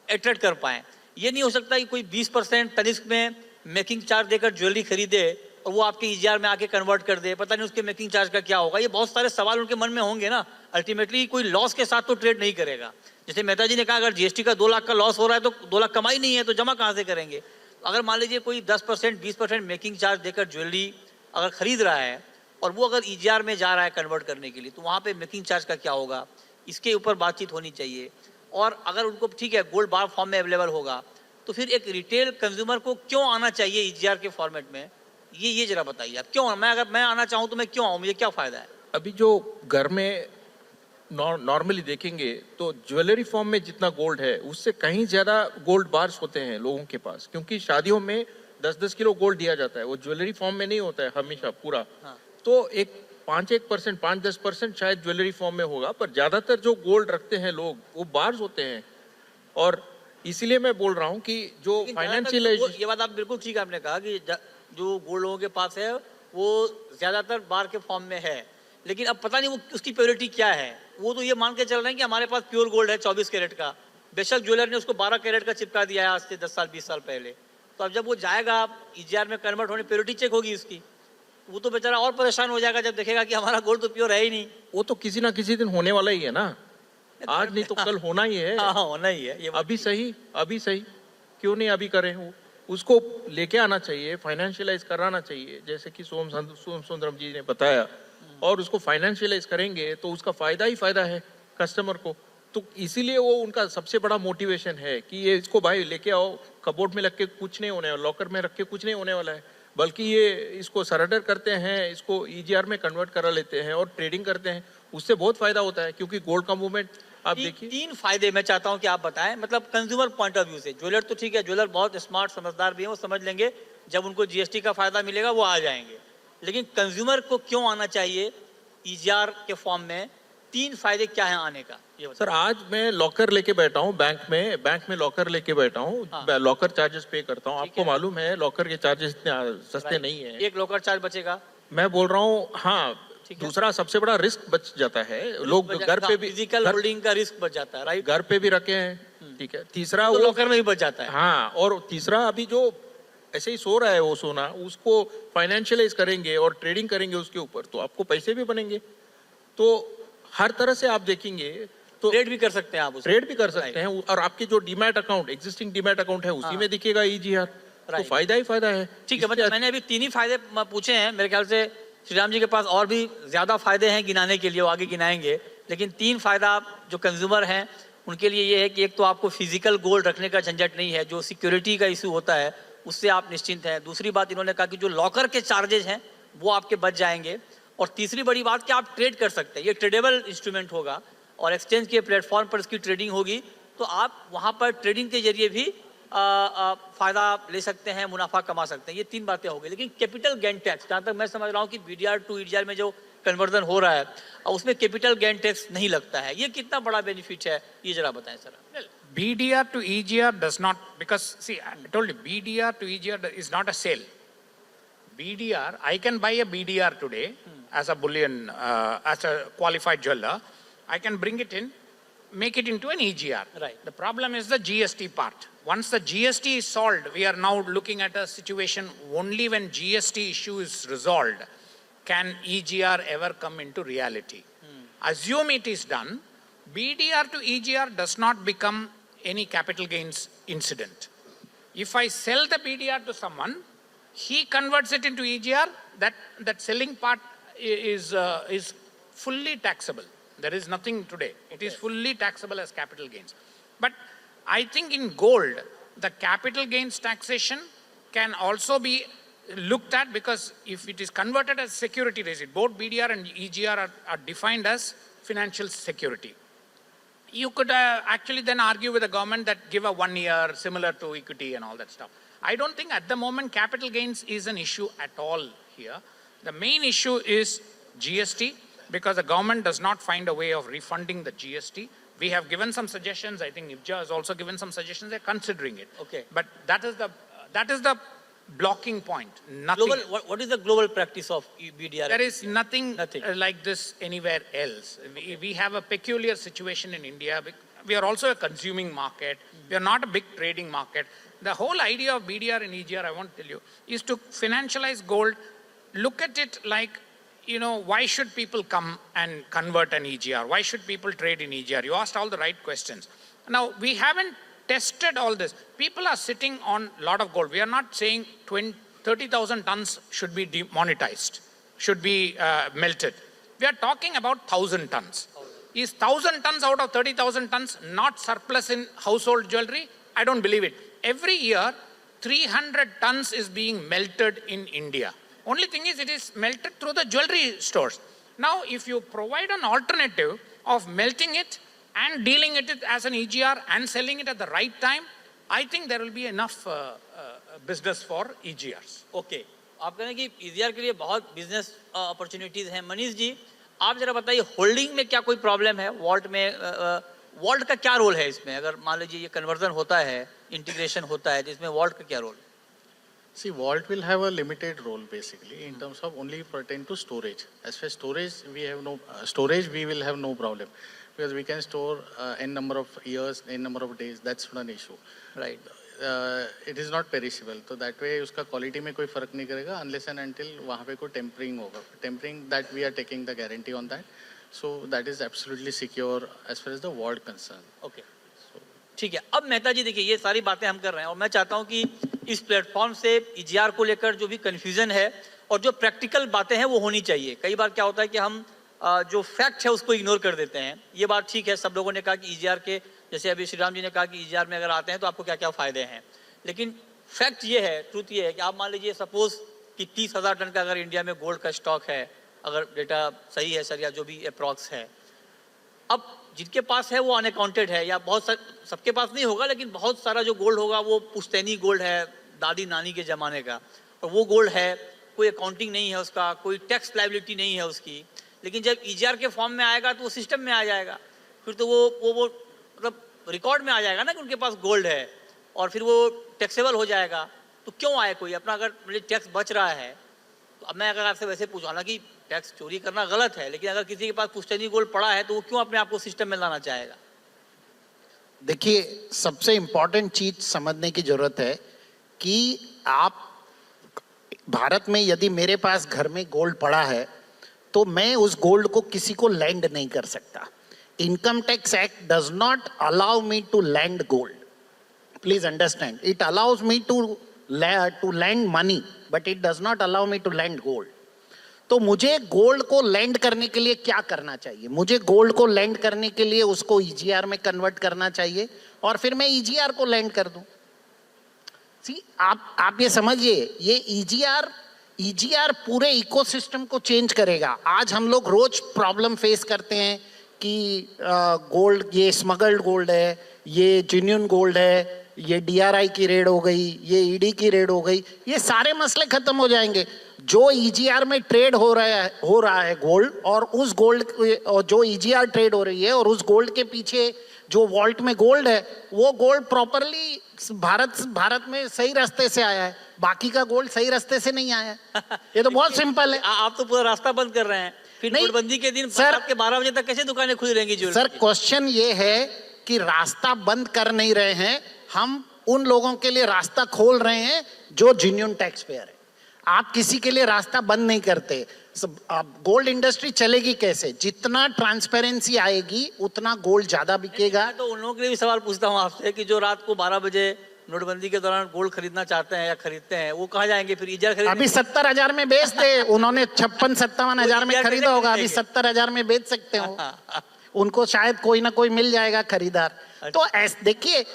अट्रैक्ट कर पाएँ। ये नहीं हो सकता कि कोई 20% तनिष्क में मेकिंग चार्ज देकर ज्वेलरी खरीदे और वो आपके EGR में आके कन्वर्ट कर दे, पता नहीं उसके मेकिंग चार्ज का क्या होगा। ये बहुत सारे सवाल उनके मन में होंगे ना। अल्टीमेटली कोई लॉस के साथ तो ट्रेड नहीं करेगा। जैसे मेहता जी ने कहा, अगर GST का 2 लाख का लॉस हो रहा है तो 2 लाख कमाई नहीं है तो जमा कहाँ से करेंगे। अगर मान लीजिए कोई 10% 20% मेकिंग चार्ज देकर ज्वेलरी अगर खरीद रहा है और वो अगर EGR में जा रहा है कन्वर्ट करने के लिए, तो वहाँ पे मेकिंग चार्ज का क्या होगा, इसके ऊपर बातचीत होनी चाहिए। और अगर उनको ठीक है गोल्ड बार फॉर्म में अवेलेबल होगा तो फिर एक रिटेल कंज्यूमर को क्यों आना चाहिए EGR के फॉर्मेट में, ये जरा बताइए आप क्यों। अगर मैं आना चाहूँ तो मैं क्यों आऊँ, मुझे क्या फ़ायदा है। अभी जो घर में नॉर्मली देखेंगे तो ज्वेलरी फॉर्म में जितना गोल्ड है उससे कहीं ज़्यादा गोल्ड बार्स होते हैं लोगों के पास, क्योंकि शादियों में 10-10 किलो गोल्ड दिया जाता है। वो ज्वेलरी फॉर्म में नहीं होता है हमेशा पूरा। हाँ। तो एक 5-1%, 5-10% शायद ज्वेलरी फॉर्म में होगा, पर ज़्यादातर जो गोल्ड रखते हैं लोग वो बार्स होते हैं। और इसीलिए मैं बोल रहा हूँ कि जो लेकिन फाइनेंशियल ये बात आप बिल्कुल ठीक आपने कहा कि जो गोल्ड लोगों के पास है वो ज़्यादातर बार के फॉर्म में है, लेकिन अब पता नहीं वो उसकी प्योरिटी क्या है। वो तो ये मान के चल रहे हैं कि हमारे पास प्योर गोल्ड है 24 कैरेट का। बेशक ज्वेलर ने उसको 12 कैरेट का चिपका दिया है आज से 10 साल 20 साल पहले। तो अब जब वो जाएगा EGR में कन्वर्ट होने, प्योरिटी चेक होगी इसकी, वो तो बेचारा और परेशान हो जाएगा जब देखेगा कि हमारा गोल्ड तो प्योर है ही नहीं। वो तो किसी ना किसी दिन होने वाला ही है ना, आज नहीं तो कल होना ही है। हाँ होना ही है ये। अभी सही क्यों नहीं अभी करें। उसको लेके आना चाहिए, फाइनेंशियलाइज कराना चाहिए, जैसे कि सोम सुंदरम जी ने बताया। और उसको फाइनेंशियलाइज करेंगे तो उसका फायदा ही फायदा है कस्टमर को। तो इसीलिए वो उनका सबसे बड़ा मोटिवेशन है कि ये इसको भाई लेके आओ, कबोर्ड में रख के कुछ नहीं होने वाला, लॉकर में रख के कुछ नहीं होने वाला है, बल्कि ये इसको सरेंडर करते हैं, इसको EGR में कन्वर्ट करा लेते हैं और ट्रेडिंग करते हैं। उससे बहुत फायदा होता है, क्योंकि गोल्ड का मूवमेंट आप देखिए। 3 फायदे मैं चाहता हूं कि आप बताएं, मतलब कंज्यूमर पॉइंट ऑफ व्यू से। ज्वेलर तो ठीक है, ज्वेलर बहुत स्मार्ट समझदार भी है, वो समझ लेंगे, जब उनको GST का फायदा मिलेगा वो आ जाएंगे। लेकिन कंज्यूमर को क्यों आना चाहिए EGR के फॉर्म में, 3 फायदे क्या है आने का ये सर, आज मैं लॉकर लेके बैठा हूँ बैंक में लॉकर लेके बैठा हूँ। हाँ। लॉकर चार्जेस पे करता हूँ। आपको है। मालूम है लॉकर के चार्जेस इतने सस्ते नहीं है। एक लॉकर चार्ज बचेगा। मैं बोल रहा हूँ हाँ। ठीक है। दूसरा सबसे बड़ा रिस्क बच जाता है, लोग घर पे भी फिजिकल होल्डिंग का रिस्क बच जाता है, राइट। घर पे भी रखे हैं, ठीक है। तीसरा तो वो लॉकर में भी बच जाता है। हाँ, और तीसरा अभी जो ऐसे ही सो रहा है वो सोना, उसको फाइनेंशियलाइज करेंगे और ट्रेडिंग करेंगे उसके ऊपर, तो आपको पैसे भी बनेंगे। तो हर तरह से आप देखेंगे तो ट्रेड भी कर सकते हैं आप, ट्रेड भी कर सकते हैं। और आपके जो demat account, existing demat account है, उसी में दिखेगा EGR। तो फायदा ही फायदा है। ठीक है, मतलब मैंने अभी 3 ही फायदे पूछे हैं। मेरे ख्याल से श्रीराम जी के पास और भी ज्यादा फायदे हैं गिनाने के लिए, वो आगे गिनाएंगे। लेकिन 3 फायदा जो कंज्यूमर हैं उनके लिए ये है कि एक तो आपको फिजिकल गोल्ड रखने का झंझट नहीं है, जो सिक्योरिटी का इशू होता है उससे आप निश्चिंत हैं। दूसरी बात इन्होंने कहा कि जो लॉकर के चार्जेस हैं वो आपके बच जाएंगे। और तीसरी बड़ी बात कि आप ट्रेड कर सकते हैं, ये ट्रेडेबल इंस्ट्रूमेंट होगा और एक्सचेंज के प्लेटफॉर्म पर इसकी ट्रेडिंग होगी, तो आप वहाँ पर ट्रेडिंग के जरिए भी फ़ायदा ले सकते हैं, मुनाफा कमा सकते हैं। ये 3 बातें हो गई। लेकिन कैपिटल गेन टैक्स, जहाँ तक मैं समझ रहा हूँ कि BDR to EGR में जो कन्वर्जन हो रहा है उसमें कैपिटल गेन टैक्स नहीं लगता है, ये कितना बड़ा बेनिफिट है, ये जरा बताएं sir. BDR to EGR does not, because see, I told you, BDR to EGR is not a sale. BDR, I can buy a BDR today as a bullion, as a qualified jeweler. I can bring it in, make it into an EGR. Right. The problem is the GST part. Once the GST is solved, we are now looking at a situation only when GST issue is resolved can EGR ever come into reality. Assume it is done, BDR to EGR does not become any capital gains incident. If I sell the BDR to someone, he converts it into EGR, that selling part is fully taxable. There is nothing today. It is fully taxable as capital gains. But I think in gold, the capital gains taxation can also be looked at, because if it is converted as security receipt, both BDR and EGR are defined as financial security. You could actually then argue with the government that give a 1 year similar to equity and all that stuff. I don't think at the moment capital gains is an issue at all here. The main issue is GST, because the government does not find a way of refunding the GST. We have given some suggestions. I think IBJA has also given some suggestions. They're considering it. Okay. But that is the blocking point. Nothing. What is the global practice of BDR? There is nothing, Nothing. Like this anywhere else. We have a peculiar situation in India. We are also a consuming market. We are not a big trading market. The whole idea of BDR and EGR, I want to tell you, is to financialize gold. Look at it like, you know, why should people come and convert an EGR? Why should people trade in EGR? You asked all the right questions. Now, we haven't tested all this. People are sitting on a lot of gold. We are not saying 30,000 tons should be demonetized, should be melted. We are talking about 1,000 tons. Is 1,000 tons out of 30,000 tons not surplus in household jewelry? I don't believe it. Every year, 300 tons is being melted in India. Only thing is, it is melted through the jewelry stores. Now, if you provide an alternative of melting it and dealing it as an EGR and selling it at the right time, I think there will be enough business for EGRs. Okay आप कह रहे हैं कि EGR के लिए बहुत बिजनेस अपॉर्चुनिटीज हैं। मनीष जी, आप जरा बताइए, होल्डिंग में क्या कोई प्रॉब्लम है? वॉल्ट में वॉल्ट का क्या रोल है इसमें? अगर मान लीजिए ये कन्वर्जन होता है, इंटीग्रेशन होता है, जिसमें वॉल्ट का क्या role? See, vault will have a limited role basically in terms of only pertain to storage. As for storage, we have no we will have no problem, because we can store n number of years, n number of days. That's not an issue. Right. It is not perishable. So that way उसका quality में कोई फर्क नहीं करेगा unless and until वहाँ पे कोई tempering होगा. Tempering, that we are taking the guarantee on that. So that is absolutely secure as far as the vault concerned. Okay ठीक है। अब मेहता जी देखिए, ये सारी बातें हम कर रहे हैं और मैं चाहता हूं कि इस प्लेटफॉर्म से EGR को लेकर जो भी कंफ्यूजन है और जो प्रैक्टिकल बातें हैं वो होनी चाहिए। कई बार क्या होता है कि हम जो फैक्ट है उसको इग्नोर कर देते हैं। ये बात ठीक है, सब लोगों ने कहा कि EGR के, जैसे अभी श्रीराम जी ने कहा कि EGR में अगर आते हैं तो आपको क्या क्या फायदे हैं, लेकिन फैक्ट ये है, ट्रूथ ये है कि आप मान लीजिए सपोज कि 30,000 टन का अगर इंडिया में गोल्ड का स्टॉक है, अगर डेटा सही है सर या जो भी अप्रॉक्स है, अब जिनके पास है वो अनअकाउंटेड है, या बहुत सबके पास नहीं होगा, लेकिन बहुत सारा जो गोल्ड होगा वो पुश्तैनी गोल्ड है, दादी नानी के ज़माने का, और वो गोल्ड है, कोई अकाउंटिंग नहीं है उसका, कोई टैक्स लायबिलिटी नहीं है उसकी, लेकिन जब EGR के फॉर्म में आएगा तो वो सिस्टम में आ जाएगा, फिर तो वो मतलब रिकॉर्ड में आ जाएगा ना कि उनके पास गोल्ड है, और फिर वो टैक्सेबल हो जाएगा। तो क्यों आए कोई अपना, अगर मुझे टैक्स बच रहा है तो अब मैं अगर आपसे वैसे पूछूँ, हालांकि टैक्स चोरी करना गलत है, लेकिन अगर किसी के पास पुश्तैनी गोल्ड पड़ा है तो वो क्यों अपने आप को सिस्टम में लाना चाहेगा? देखिए, सबसे इंपॉर्टेंट चीज समझने की जरूरत है कि आप भारत में यदि मेरे पास घर में गोल्ड पड़ा है तो मैं उस गोल्ड को किसी को लैंड नहीं कर सकता। Income tax act does not allow me to land gold, please understand. It allows me to land money, but it does not allow me to land gold. तो मुझे गोल्ड को लैंड करने के लिए क्या करना चाहिए? मुझे गोल्ड को लैंड करने के लिए उसको EGR में कन्वर्ट करना चाहिए और फिर मैं EGR को लैंड कर दूं। सी, आप ये समझिए, ये EGR पूरे इकोसिस्टम को चेंज करेगा। आज हम लोग रोज प्रॉब्लम फेस करते हैं कि गोल्ड, ये स्मगल्ड गोल्ड है, ये जेन्युइन गोल्ड है, ये DRI की रेड हो गई, ये ED की रेड हो गई, ये सारे मसले खत्म हो जाएंगे। जो EGR में ट्रेड हो रहा है गोल्ड, और उस गोल्ड जो EGR ट्रेड हो रही है और उस गोल्ड के पीछे जो वॉल्ट में गोल्ड है, वो गोल्ड प्रॉपरली भारत में सही रास्ते से आया है, बाकी का गोल्ड सही रास्ते से नहीं आया है। ये तो बहुत सिंपल है। आप तो पूरा रास्ता बंद कर रहे हैं। फिर नहीं, नोटबंदी के दिन सर- रात के 12 बजे तक कैसे दुकानें खुली रहेंगी ज्वेलरी सर की? क्वेश्चन ये है कि रास्ता बंद कर नहीं रहे हैं हम, उन लोगों के लिए रास्ता खोल रहे हैं जो जेन्युइन टैक्स पेयर है। आप किसी के लिए रास्ता बंद नहीं करते। गोल्ड इंडस्ट्री चलेगी कैसे? जितना ट्रांसपेरेंसी आएगी उतना गोल्ड ज्यादा बिकेगा। मैं तो उन लोगों के लिए भी सवाल पूछता हूँ आपसे कि जो रात को 12 बजे नोटबंदी के दौरान गोल्ड खरीदना चाहते हैं या खरीदते हैं, वो कहाँ जाएंगे फिर? ईजार खरीदने? अभी 70,000 में बेच दे, उन्होंने 56-57,000 में वो खरीदा होगा, अभी खरीदेंगे। 70,000 में बेच सकते हो। उनको शायद कोई ना कोई मिल जाएगा खरीदार। तो देखिए,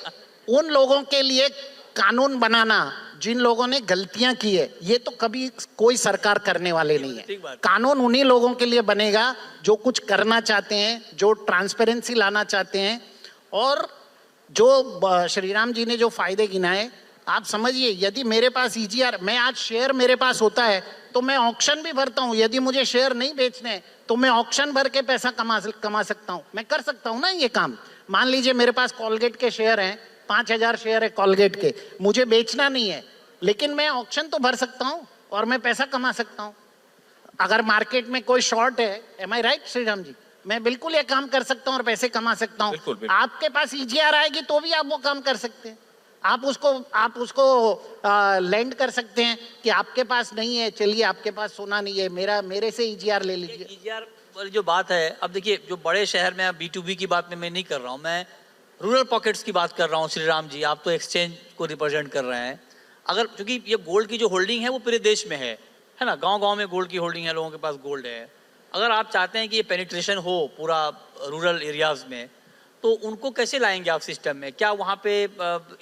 उन लोगों के लिए कानून बनाना, जिन लोगों ने गलतियां की है, ये तो कभी कोई सरकार करने वाले नहीं है। ठीक बात। कानून उन्हीं लोगों के लिए बनेगा जो कुछ करना चाहते हैं, जो ट्रांसपेरेंसी लाना चाहते हैं। और जो श्रीराम जी ने जो फायदे गिनाए, आप समझिए, यदि मेरे पास ईजीआर, मैं आज शेयर मेरे पास होता है तो मैं ऑक्शन भी भरता हूं। यदि मुझे शेयर नहीं बेचने हैं तो मैं ऑक्शन भर के पैसा कमा सकता हूं। मैं कर सकता हूं ना ये काम। मान लीजिए मेरे पास कॉलगेट के शेयर हैं, 5,000 शेयर है कॉलगेट के, मुझे बेचना नहीं है, लेकिन मैं ऑक्शन तो भर सकता हूं और मैं पैसा कमा सकता हूं। अगर मार्केट में कोई शॉर्ट है, एम आई राइट श्रीराम जी, मैं बिल्कुल ये काम कर सकता हूं और पैसे कमा सकता हूं। बिल्कुल, बिल्कुल। आपके पास ईजीआर आएगी तो भी आप वो काम कर सकते हैं। आप उसको लैंड कर सकते हैं कि आपके पास नहीं है, चलिए आपके पास सोना नहीं है, मेरे से ईजीआर ले लीजिए। ईजीआर वाली जो बात है, अब देखिए, जो बड़े शहर में B2B की बात में मैं नहीं कर रहा हूँ, मैं रूरल पॉकेट्स की बात कर रहा हूँ। श्रीराम जी, आप तो एक्सचेंज को रिप्रेजेंट कर रहे हैं। अगर, क्योंकि ये गोल्ड की जो होल्डिंग है वो पूरे देश में है ना, गांव-गांव में गोल्ड की होल्डिंग है, लोगों के पास गोल्ड है। अगर आप चाहते हैं कि ये पेनिट्रेशन हो पूरा रूरल एरियाज में, तो उनको कैसे लाएंगे आप सिस्टम में? क्या वहाँ पे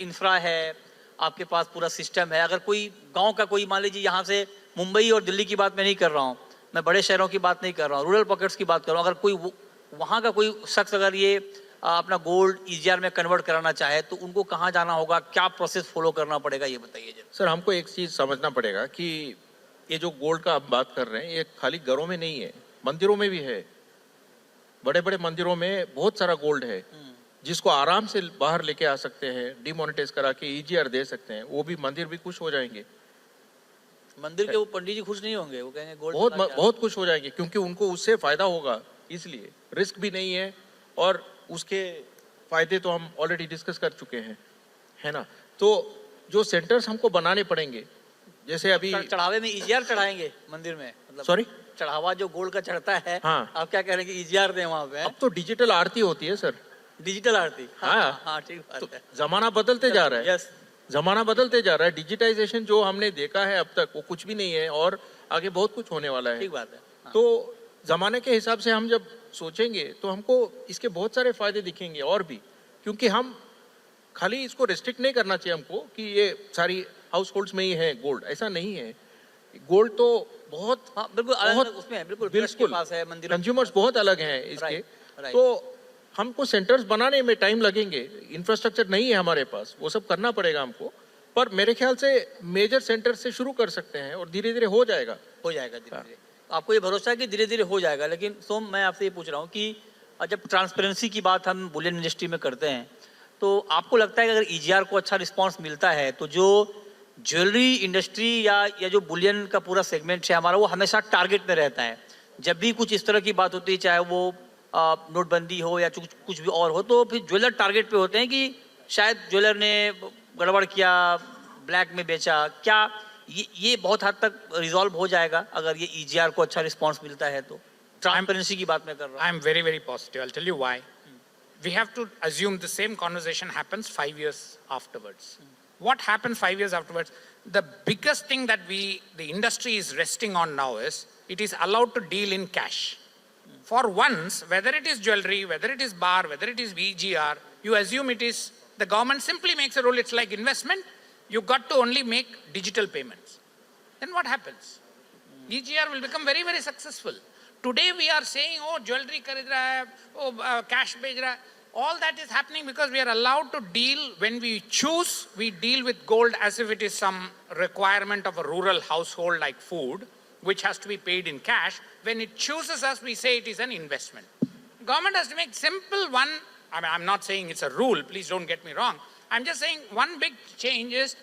इंफ्रा है, आपके पास पूरा सिस्टम है? अगर कोई गांव का कोई, मान लीजिए यहाँ से मुंबई और दिल्ली की बात मैं नहीं कर रहा हूँ, मैं बड़े शहरों की बात नहीं कर रहा हूँ, रूरल पॉकेट्स की बात कर रहा हूँ। अगर कोई वहाँ का कोई शख्स अगर ये अपना गोल्ड ईजीआर में कन्वर्ट कराना चाहे तो उनको कहाँ जाना होगा, क्या प्रोसेस फॉलो करना पड़ेगा, ये बताइए जरा। सर, हमको एक चीज समझना पड़ेगा कि ये जो गोल्ड का आप बात कर रहे हैं, ये खाली घरों में नहीं है, मंदिरों में भी है। बड़े बड़े मंदिरों में बहुत सारा गोल्ड है जिसको आराम से बाहर लेके आ सकते हैं, डिमोनेटाइज करा के ईजीआर दे सकते हैं। वो भी मंदिर भी खुश हो जाएंगे। मंदिर के वो पंडित जी खुश नहीं होंगे, वो कहेंगे गोल्ड बहुत खुश हो जाएंगे, क्योंकि उनको उससे फायदा होगा। इसलिए रिस्क भी नहीं है और उसके फायदे तो हम ऑलरेडी डिस्कस कर चुके हैं, है ना। तो जो सेंटर्स हमको बनाने पड़ेंगे, जैसे अभी चढ़ावे में ईजीआर चढ़ाएंगे मंदिर में, मतलब सॉरी, चढ़ावा जो गोल्ड का चढ़ता है, हाँ। आप क्या कह रहे हैं कि ईजीआर दें वहाँ पे? अब तो डिजिटल आरती होती है सर, डिजिटल आरती। हाँ। हाँ, ठीक बात तो है। जमाना बदलते जा रहा है। यस, जमाना बदलते जा रहा है। डिजिटाइजेशन जो हमने देखा है अब तक, वो कुछ भी नहीं है और आगे बहुत कुछ होने वाला है। ठीक बात है। हाँ। तो जमाने के हिसाब से हम जब सोचेंगे तो हमको इसके बहुत सारे फायदे दिखेंगे और भी, क्योंकि हम खाली इसको रेस्ट्रिक्ट नहीं करना चाहिए हमको कि ये सारी हाउस होल्ड्स में ही है गोल्ड, ऐसा नहीं है। गोल्ड तो बहुत हाँ, बिल्कुल अलग बहुत अलग उसमें है, बिल्कुल बिल्कुल के पास है, मंदिरों के कंज्यूमर्स बहुत अलग हैं इसके। Right, right. तो हमको सेंटर्स बनाने में टाइम लगेंगे, इंफ्रास्ट्रक्चर नहीं है हमारे पास, वो सब करना पड़ेगा हमको। पर मेरे ख्याल से मेजर सेंटर से शुरू कर सकते हैं और धीरे धीरे हो जाएगा। हो जाएगा धीरे धीरे। आपको ये भरोसा है कि धीरे धीरे हो जाएगा। लेकिन सोम, मैं आपसे ये पूछ रहा हूँ कि जब ट्रांसपेरेंसी की बात हम बुलियन इंडस्ट्री में करते हैं, तो आपको लगता है कि अगर ईजीआर को अच्छा रिस्पांस मिलता है तो जो ज्वेलरी इंडस्ट्री या जो बुलियन का पूरा सेगमेंट है हमारा, वो हमेशा टारगेट में रहता है? जब भी कुछ इस तरह की बात होती है, चाहे वो नोटबंदी हो या कुछ भी और हो, तो फिर ज्वेलर टारगेट पे होते हैं कि शायद ज्वेलर ने गड़बड़ किया, ब्लैक में बेचा। क्या ये बहुत हद तक रिजॉल्व हो जाएगा अगर ये ईजीआर को अच्छा रिस्पांस मिलता है तो? ट्रांसपेरेंसी की बात मैं कर रहा हूँ। I'm very, very positive. I'll tell you why. We have to assume the same conversation happens 5 years afterwards. What happens 5 years afterwards? The biggest thing that the industry is resting on now is it is allowed to deal in cash. For once, whether it is jewelry, whether it is bar, whether it is VGR, you assume it is, the government simply makes a rule, it's like investment, you got to only make digital payments. Then what happens? EGR will become very, very successful. Today we are saying, oh, jewelry kharid raha hai, oh, cash bhej raha hai. All that is happening because we are allowed to deal, when we choose, we deal with gold as if it is some requirement of a rural household like food, which has to be paid in cash. When it chooses us, we say it is an investment. Government has to make simple one, I mean, I'm not saying it's a rule, please don't get me wrong. I'm just saying one big change is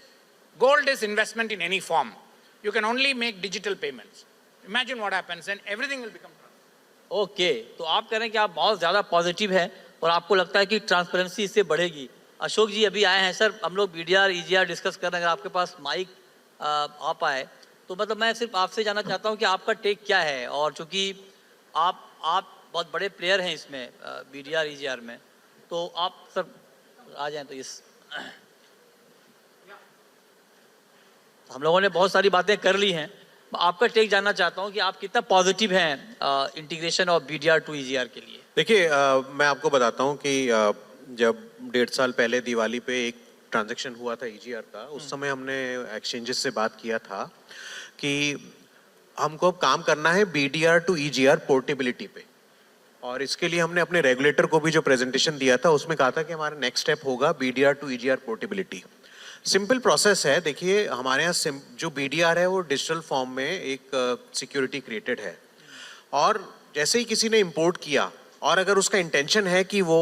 gold is investment in any form. You can only make digital payments. Imagine what happens, then everything will become okay, तो आप कह रहे हैं कि आप बहुत ज़्यादा पॉजिटिव हैं और आपको लगता है कि ट्रांसपेरेंसी इससे बढ़ेगी। अशोक जी अभी आए हैं सर, हम लोग बीडीआर ईजीआर डिस्कस कर रहे हैं, अगर आपके पास माइक आ पाए तो मतलब मैं सिर्फ आपसे जानना चाहता हूं कि आपका टेक क्या है, और चूंकि आप बहुत बड़े प्लेयर हैं इसमें बीडीआर ईजीआर में, तो आप सर आ जाएं तो इस हम लोगों ने बहुत सारी बातें कर ली हैं, आपका टेक जानना चाहता हूं कि आप कितना पॉजिटिव हैं integration of BDR to EGR के लिए। देखिए मैं आपको बताता हूँ कि जब 1.5 साल पहले दिवाली पे एक ट्रांजैक्शन हुआ था ईजीआर का, उस समय हमने एक्सचेंजेस से बात किया था कि हमको अब काम करना है बीडीआर टू ईजीआर पोर्टेबिलिटी पे, और इसके लिए हमने अपने रेगुलेटर को भी जो प्रेजेंटेशन दिया था उसमें कहा था कि हमारा नेक्स्ट स्टेप होगा BDR to EGR portability. Simple process है, देखिए हमारे यहाँ जो बीडीआर है वो डिजिटल फॉर्म में एक सिक्योरिटी क्रिएटेड है, और जैसे ही किसी ने इंपोर्ट किया और अगर उसका इंटेंशन है कि वो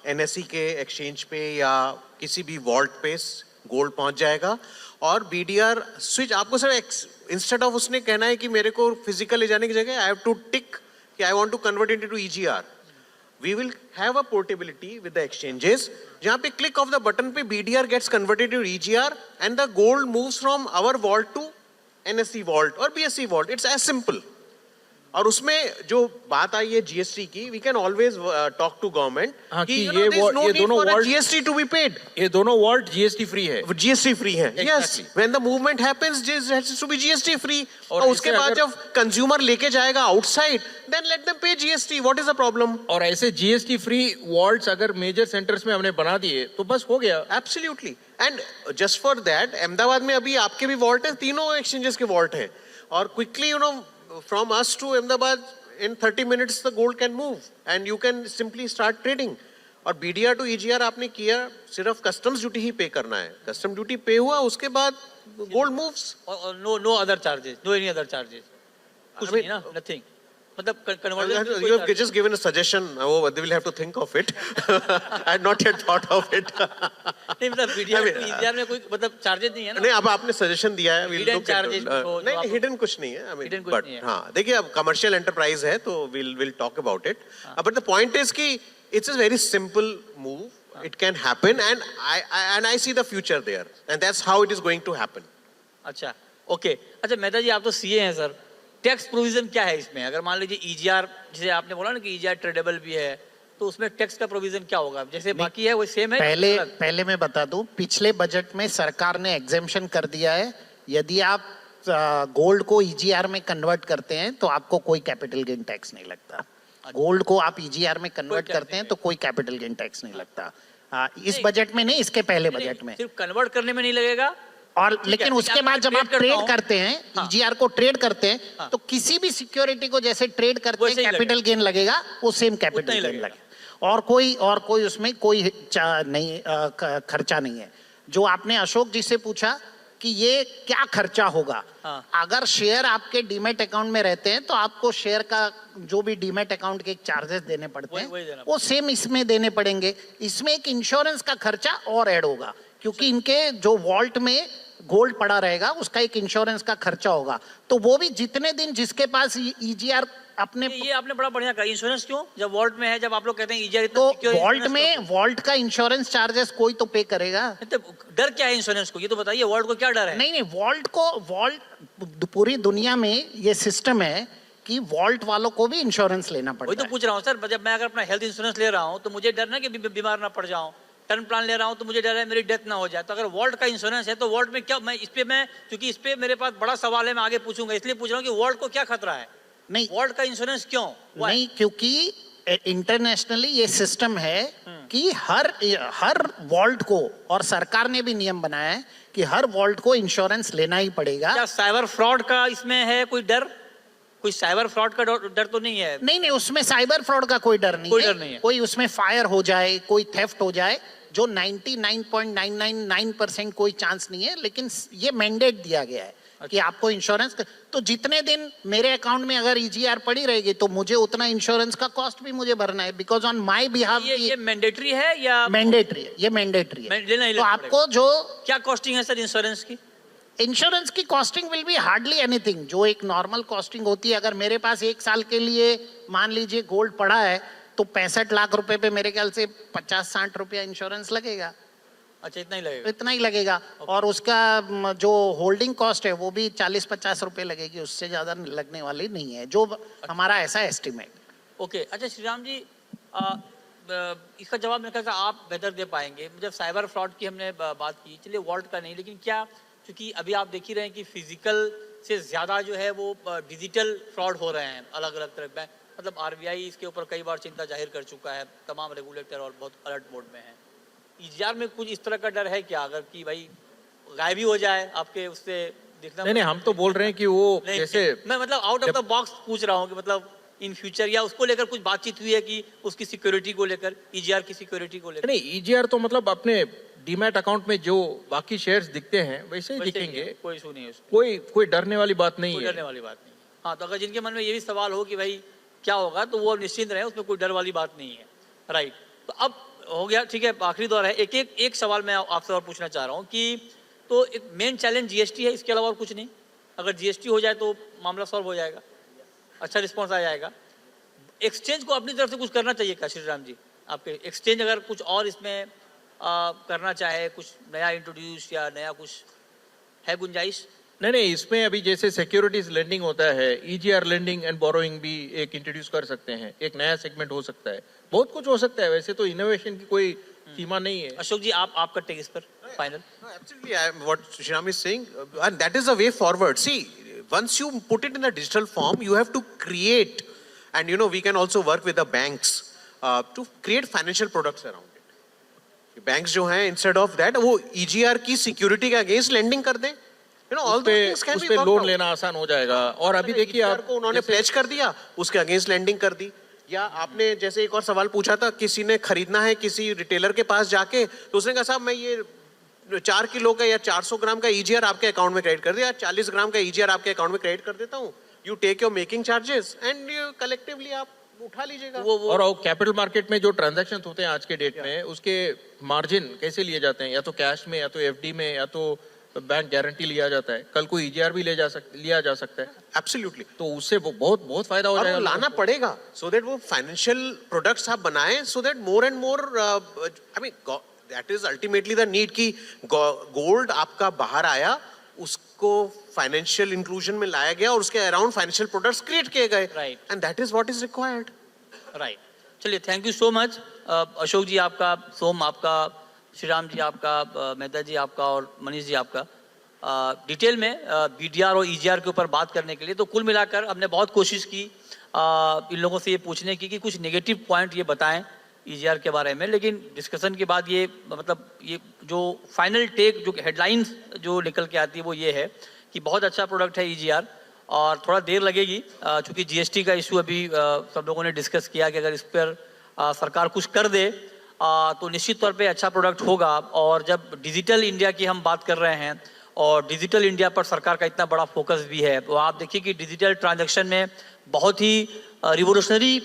एनएसई के एक्सचेंज पे या किसी भी वॉल्ट पे गोल्ड पहुंच जाएगा, और बीडीआर स्विच आपको सर इंस्टेड ऑफ उसने कहना है कि मेरे को फिजिकल ले जाने की जगह आई हैव टू टिक कि I want to convert it into EGR, we will have a portability with the exchanges जहाँ पे click of the button पे BDR gets converted to EGR and the gold moves from our vault to NSE vault or BSE vault. It's as simple. और उसमें जो बात आई है जीएसटी की, we can always talk to government कि you know there is no need for a GST to be paid. ये दोनों वॉल्ट जीएसटी फ्री है। GST free है। Yes. Exactly. When the movement happens, it has to be GST free. और और उसके इससे बाद अगर- जब कंज्यूमर लेके जाएगा outside, then let them pay GST. What is the problem? और ऐसे जीएसटी फ्री वॉल्ट्स अगर मेजर सेंटर्स में हमने बना दिए तो बस हो गया। Absolutely. And just for that, Ahmedabad में अभी आपके भी वॉल्ट है, तीनों एक्सचेंजेस के वॉल्ट है, और quickly you know from us to Ahmedabad in 30 minutes the gold can move and you can simply start trading. और बीडीआर टू ईजीआर आपने किया, सिर्फ कस्टम्स ड्यूटी ही पे करना है, कस्टम ड्यूटी पे हुआ, उसके बाद गोल्ड मूव्स। और no other charges, no any other charges, कुछ नहीं ना, नथिंग, मतलब conversion. You have just given a suggestion. Oh, they will have to think of it. I had not yet thought of it. नहीं मतलब बीडीआर टू ईजीआर में कोई मतलब चार्जेस नहीं है ना। नहीं, अब आपने सजेशन दिया है, we'll Hidden look into charges it. तो जो नहीं, आप- हिडन कुछ नहीं है, I mean, Hidden कुछ but नहीं है। हाँ, देखिए अब कमर्शियल एंटरप्राइज है तो we'll talk about it. But the point is कि it's a very simple move. It can happen and I see the future there, and that's how it is going to happen. अच्छा, ओके, अच्छा मेहता जी आप तो सीए हैं सर, टैक्स प्रोविजन क्या है इसमें? अगर मान लीजिए ईजीआर, जैसे आपने बोला ना कि ईजीआर ट्रेडेबल भी है, तो उसमें टैक्स का प्रोविजन क्या होगा? जैसे बाकी है वो सेम है? पहले मैं बता दूं, पिछले बजट में सरकार ने एग्जेम्पशन कर दिया है, यदि आप गोल्ड को ईजीआर में कन्वर्ट करते हैं तो आपको कोई कैपिटल गेन टैक्स नहीं लगता। गोल्ड को आप ईजीआर में कन्वर्ट करते हैं तो कोई कैपिटल गेन टैक्स नहीं लगता। इस नहीं। बजट में नहीं, इसके पहले बजट में। सिर्फ कन्वर्ट करने में नहीं लगेगा, और ठीक लेकिन है, उसके मैं बाद जब आप करता ट्रेड हूं। करते हैं, हाँ। ईजीआर को ट्रेड करते हैं, हाँ। तो किसी भी सिक्योरिटी को जैसे ट्रेड करते हैं वैसे ही कैपिटल गेन लगेगा, वो सेम उतना कैपिटल ही गेन लगेगा। लगेगा, और कोई उसमें कोई नहीं खर्चा नहीं है। जो आपने अशोक जी से पूछा कि ये क्या खर्चा होगा, हाँ। अगर शेयर आपके डीमेट अकाउंट में रहते हैं तो आपको शेयर का जो भी डीमेट अकाउंट के चार्जेस देने पड़ते वही हैं देना वो सेम इसमें देने पड़ेंगे। इसमें एक इंश्योरेंस का खर्चा और ऐड होगा, क्योंकि इनके जो वॉल्ट में गोल्ड पड़ा रहेगा उसका एक इंश्योरेंस का खर्चा होगा, तो वो भी जितने दिन जिसके पास ईजीआर अपने, ये आपने बड़ा बढ़िया कहा। इंश्योरेंस क्यों? जब वॉल्ट में है, जब आप लोग कहते हैं ईजीआर इतना तो सिक्योर, वॉल्ट में वॉल्ट का इंश्योरेंस चार्जेस कोई तो पे करेगा। तो डर क्या है इंश्योरेंस को? ये तो बताइए, वॉल्ट को क्या डर है? नहीं, वॉल्ट पूरी दुनिया में ये सिस्टम है कि वॉल्ट वालों को भी इंश्योरेंस लेना वही पड़ता तो है। पूछ रहा हूँ सर, जब मैं अगर अपना हेल्थ इंश्योरेंस ले रहा हूँ तो मुझे डर ना कि बीमार ना पड़ जाऊँ, टर्म प्लान ले रहा हूँ तो मुझे डर है मेरी डेथ ना हो जाए। तो अगर वॉल्ट का इंश्योरेंस है तो वॉल्ट में क्या, मैं क्योंकि इस पे मेरे पास बड़ा सवाल है, मैं आगे पूछूंगा, इसलिए पूछ रहा हूँ कि वॉल्ट को क्या खतरा है? नहीं वॉल्ट का इंश्योरेंस क्यों? Why? नहीं, क्योंकि इंटरनेशनली ये सिस्टम है कि हर वॉल्ट को, और सरकार ने भी नियम बनाया है कि हर वॉल्ट को इंश्योरेंस लेना ही पड़ेगा। क्या साइबर फ्रॉड का इसमें है कोई डर? कोई साइबर फ्रॉड का डर तो नहीं है? नहीं, उसमें साइबर फ्रॉड का कोई डर नहीं कोई है। डर नहीं है। कोई उसमें फायर हो जाए, कोई थेफ्ट हो जाए, जो 99.999% कोई चांस नहीं है, लेकिन ये मैंडेट दिया गया है कि आपको इंश्योरेंस, तो जितने दिन मेरे अकाउंट में अगर ईजीआर पड़ी रहेगी तो मुझे उतना इंश्योरेंस का कॉस्ट भी मुझे भरना है, बिकॉज ऑन माई बिहाफ। ये मैंडेटरी है या मैंडेटरी है, ये मैंडेटरी है। लेना ही तो लेना आपको जो क्या कॉस्टिंग है सर इंश्योरेंस की? इंश्योरेंस की costing will be hardly anything. जो एक नॉर्मल कॉस्टिंग होती है, अगर मेरे पास 1 साल के लिए मान लीजिए गोल्ड पड़ा है तो 65 लाख रुपए पे मेरे ख्याल से 50-60 रुपया इंश्योरेंस लगेगा, अच्छा इतना ही लगेगा। इतना ही लगेगा। और उसका जो होल्डिंग कॉस्ट है वो भी 40-50 रुपए लगेगी, उससे ज्यादा लगने वाली नहीं है, जो हमारा ऐसा एस्टिमेट। ओके, अच्छा श्रीराम जी, इसका जवाब मेरे ख्याल से आप बेहतर दे पाएंगे। जब साइबर फ्रॉड की हमने बात की, चलिए वॉल्ट का नहीं, लेकिन क्या, क्योंकि अभी आप देख ही रहे हैं कि फिजिकल से ज़्यादा जो है वो डिजिटल फ्रॉड हो रहे हैं अलग अलग तरह बैंक, मतलब आरबीआई इसके ऊपर कई बार चिंता जाहिर कर चुका है, तमाम रेगुलेटर और बहुत अलर्ट मोड में है। ईजीआर में कुछ इस तरह का डर है क्या, अगर कि भाई गायब ही हो जाए आपके उससे दिखना? नहीं, हम तो बोल रहे हैं कि वो नहीं, जैसे मैं मतलब आउट ऑफ द बॉक्स पूछ रहा हूँ कि मतलब इन फ्यूचर या उसको लेकर कुछ बातचीत हुई है कि उसकी सिक्योरिटी को लेकर, ईजीआर की सिक्योरिटी को लेकर? नहीं, ईजीआर तो मतलब अपने डीमैट अकाउंट में जो बाकी शेयर्स दिखते हैं वैसे ही वैसे ही दिखेंगे, है, कोई इशू नहीं है उसमें, कोई डरने वाली बात नहीं कोई है। डरने वाली बात नहीं। हाँ, तो अगर जिनके मन में ये भी सवाल हो कि भाई क्या होगा, तो वो निश्चिंत रहे, उसमें कोई डर वाली बात नहीं है। राइट, तो अब हो गया, ठीक है, आखिरी दौर है। एक सवाल मैं आपसे और पूछना चाह रहा हूँ कि तो एक मेन चैलेंज जीएसटी है, इसके अलावा और कुछ नहीं? अगर जीएसटी हो जाए तो मामला सॉल्व हो जाएगा, अच्छा रिस्पॉन्स आ जाएगा। एक्सचेंज को अपनी तरफ से कुछ करना चाहिए क्या श्रीराम जी? आपके एक्सचेंज अगर कुछ और इसमें करना चाहे, कुछ नया इंट्रोड्यूस या नया कुछ है गुंजाइश? नहीं, इसमें अभी जैसे सिक्योरिटीज लेंडिंग होता है, ईजीआर लेंडिंग एंड बोरोइंग भी एक इंट्रोड्यूस कर सकते हैं, एक नया सेगमेंट हो सकता है, बहुत कुछ हो सकता है। वैसे तो इनोवेशन की कोई सीमा नहीं है। अशोक जी, आपका टेक इस पर final? No, absolutely. What Shriram is saying, and that is the way forward. See, once you put it in a digital form, you have to create, and we can also work with the banks to create financial products around it. Banks जो हैं, instead of that, वो EGR की security के against lending कर दें. All those things can be उस पे worked लोन out. लेना आसान हो जाएगा। और अभी देखिए EGR आप को उन्होंने प्लेज कर दिया, उसके अगेंस्ट लैंडिंग कर दी। या आपने जैसे एक और सवाल पूछा था, किसी ने खरीदना है किसी रिटेलर के पास जाके, तो उसने कहा साहब मैं ये 4 किलो का या 400 ग्राम का ईजीआर आपके अकाउंट में क्रेडिट कर दिया, 40 ग्राम का ईजीआर आपके अकाउंट में क्रेडिट कर देता हूँ, you take your making charges and collectively आप उठा लीजिएगा। और कैपिटल मार्केट में जो ट्रांजैक्शन होते हैं आज के डेट में, उसके मार्जिन कैसे लिए जाते हैं? या तो कैश में, या तो एफडी में, या तो बैंक गारंटी लिया जाता है। कल को ईजीआर भी लिया जा सकता है। एब्सोल्युटली, तो उससे वो बहुत फायदा हो और जाएगा। वो लाना पड़ेगा सो दैट वो फाइनेंशियल प्रोडक्ट्स आप बनाएं, so that more and more, I mean that is ultimately the need की गोल्ड आपका बाहर आया, उसको फाइनेंशियल इंक्लूजन में लाया गया और उसके अराउंड फाइनेंशियल प्रोडक्ट्स क्रिएट किए गए, Right. And that is what is required. Right, चलिए thank you so much. Ashok ji आपका, सोम आपका, श्रीराम जी आपका, मेहता जी आपका और मनीष जी आपका, डिटेल में बीडीआर और ईजीआर के ऊपर बात करने के लिए। तो कुल मिलाकर हमने बहुत कोशिश की इन लोगों से ये पूछने की कि कुछ नेगेटिव पॉइंट ये बताएं ईजीआर के बारे में, लेकिन डिस्कशन के बाद ये मतलब ये जो फाइनल टेक, जो हेडलाइंस जो निकल के आती है वो ये है कि बहुत अच्छा प्रोडक्ट है ईजीआर, और थोड़ा देर लगेगी चूँकि जीएसटी का इशू अभी सब लोगों ने डिस्कस किया कि अगर इस पर सरकार कुछ कर दे तो निश्चित तौर पे अच्छा प्रोडक्ट होगा। और जब डिजिटल इंडिया की हम बात कर रहे हैं और डिजिटल इंडिया पर सरकार का इतना बड़ा फोकस भी है, तो आप देखिए कि डिजिटल ट्रांजैक्शन में बहुत ही रिवोल्यूशनरी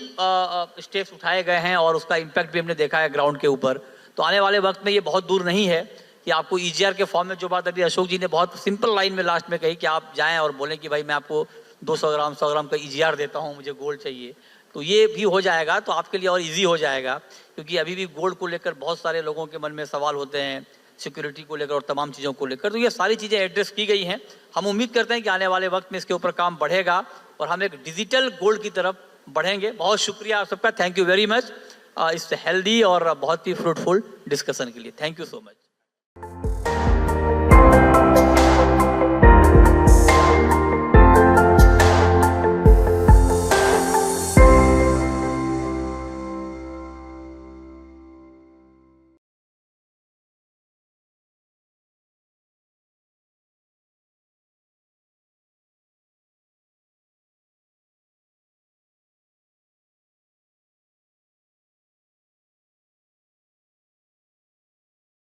स्टेप्स उठाए गए हैं और उसका इम्पैक्ट भी हमने देखा है ग्राउंड के ऊपर। तो आने वाले वक्त में ये बहुत दूर नहीं है कि आपको ईजीआर के फॉर्म में, जो बात अभी अशोक जी ने बहुत सिंपल लाइन में लास्ट में कही कि आप जाएं और बोलें कि भाई मैं आपको 200 ग्राम 100 ग्राम का ईजीआर देता हूं, मुझे गोल्ड चाहिए, तो ये भी हो जाएगा, तो आपके लिए और इजी हो जाएगा। क्योंकि अभी भी गोल्ड को लेकर बहुत सारे लोगों के मन में सवाल होते हैं, सिक्योरिटी को लेकर और तमाम चीज़ों को लेकर, तो ये सारी चीज़ें एड्रेस की गई हैं। हम उम्मीद करते हैं कि आने वाले वक्त में इसके ऊपर काम बढ़ेगा और हम एक डिजिटल गोल्ड की तरफ बढ़ेंगे। बहुत शुक्रिया आप सबका, थैंक यू वेरी मच इस हेल्दी और बहुत ही फ्रूटफुल डिस्कशन के लिए। Thank you so much.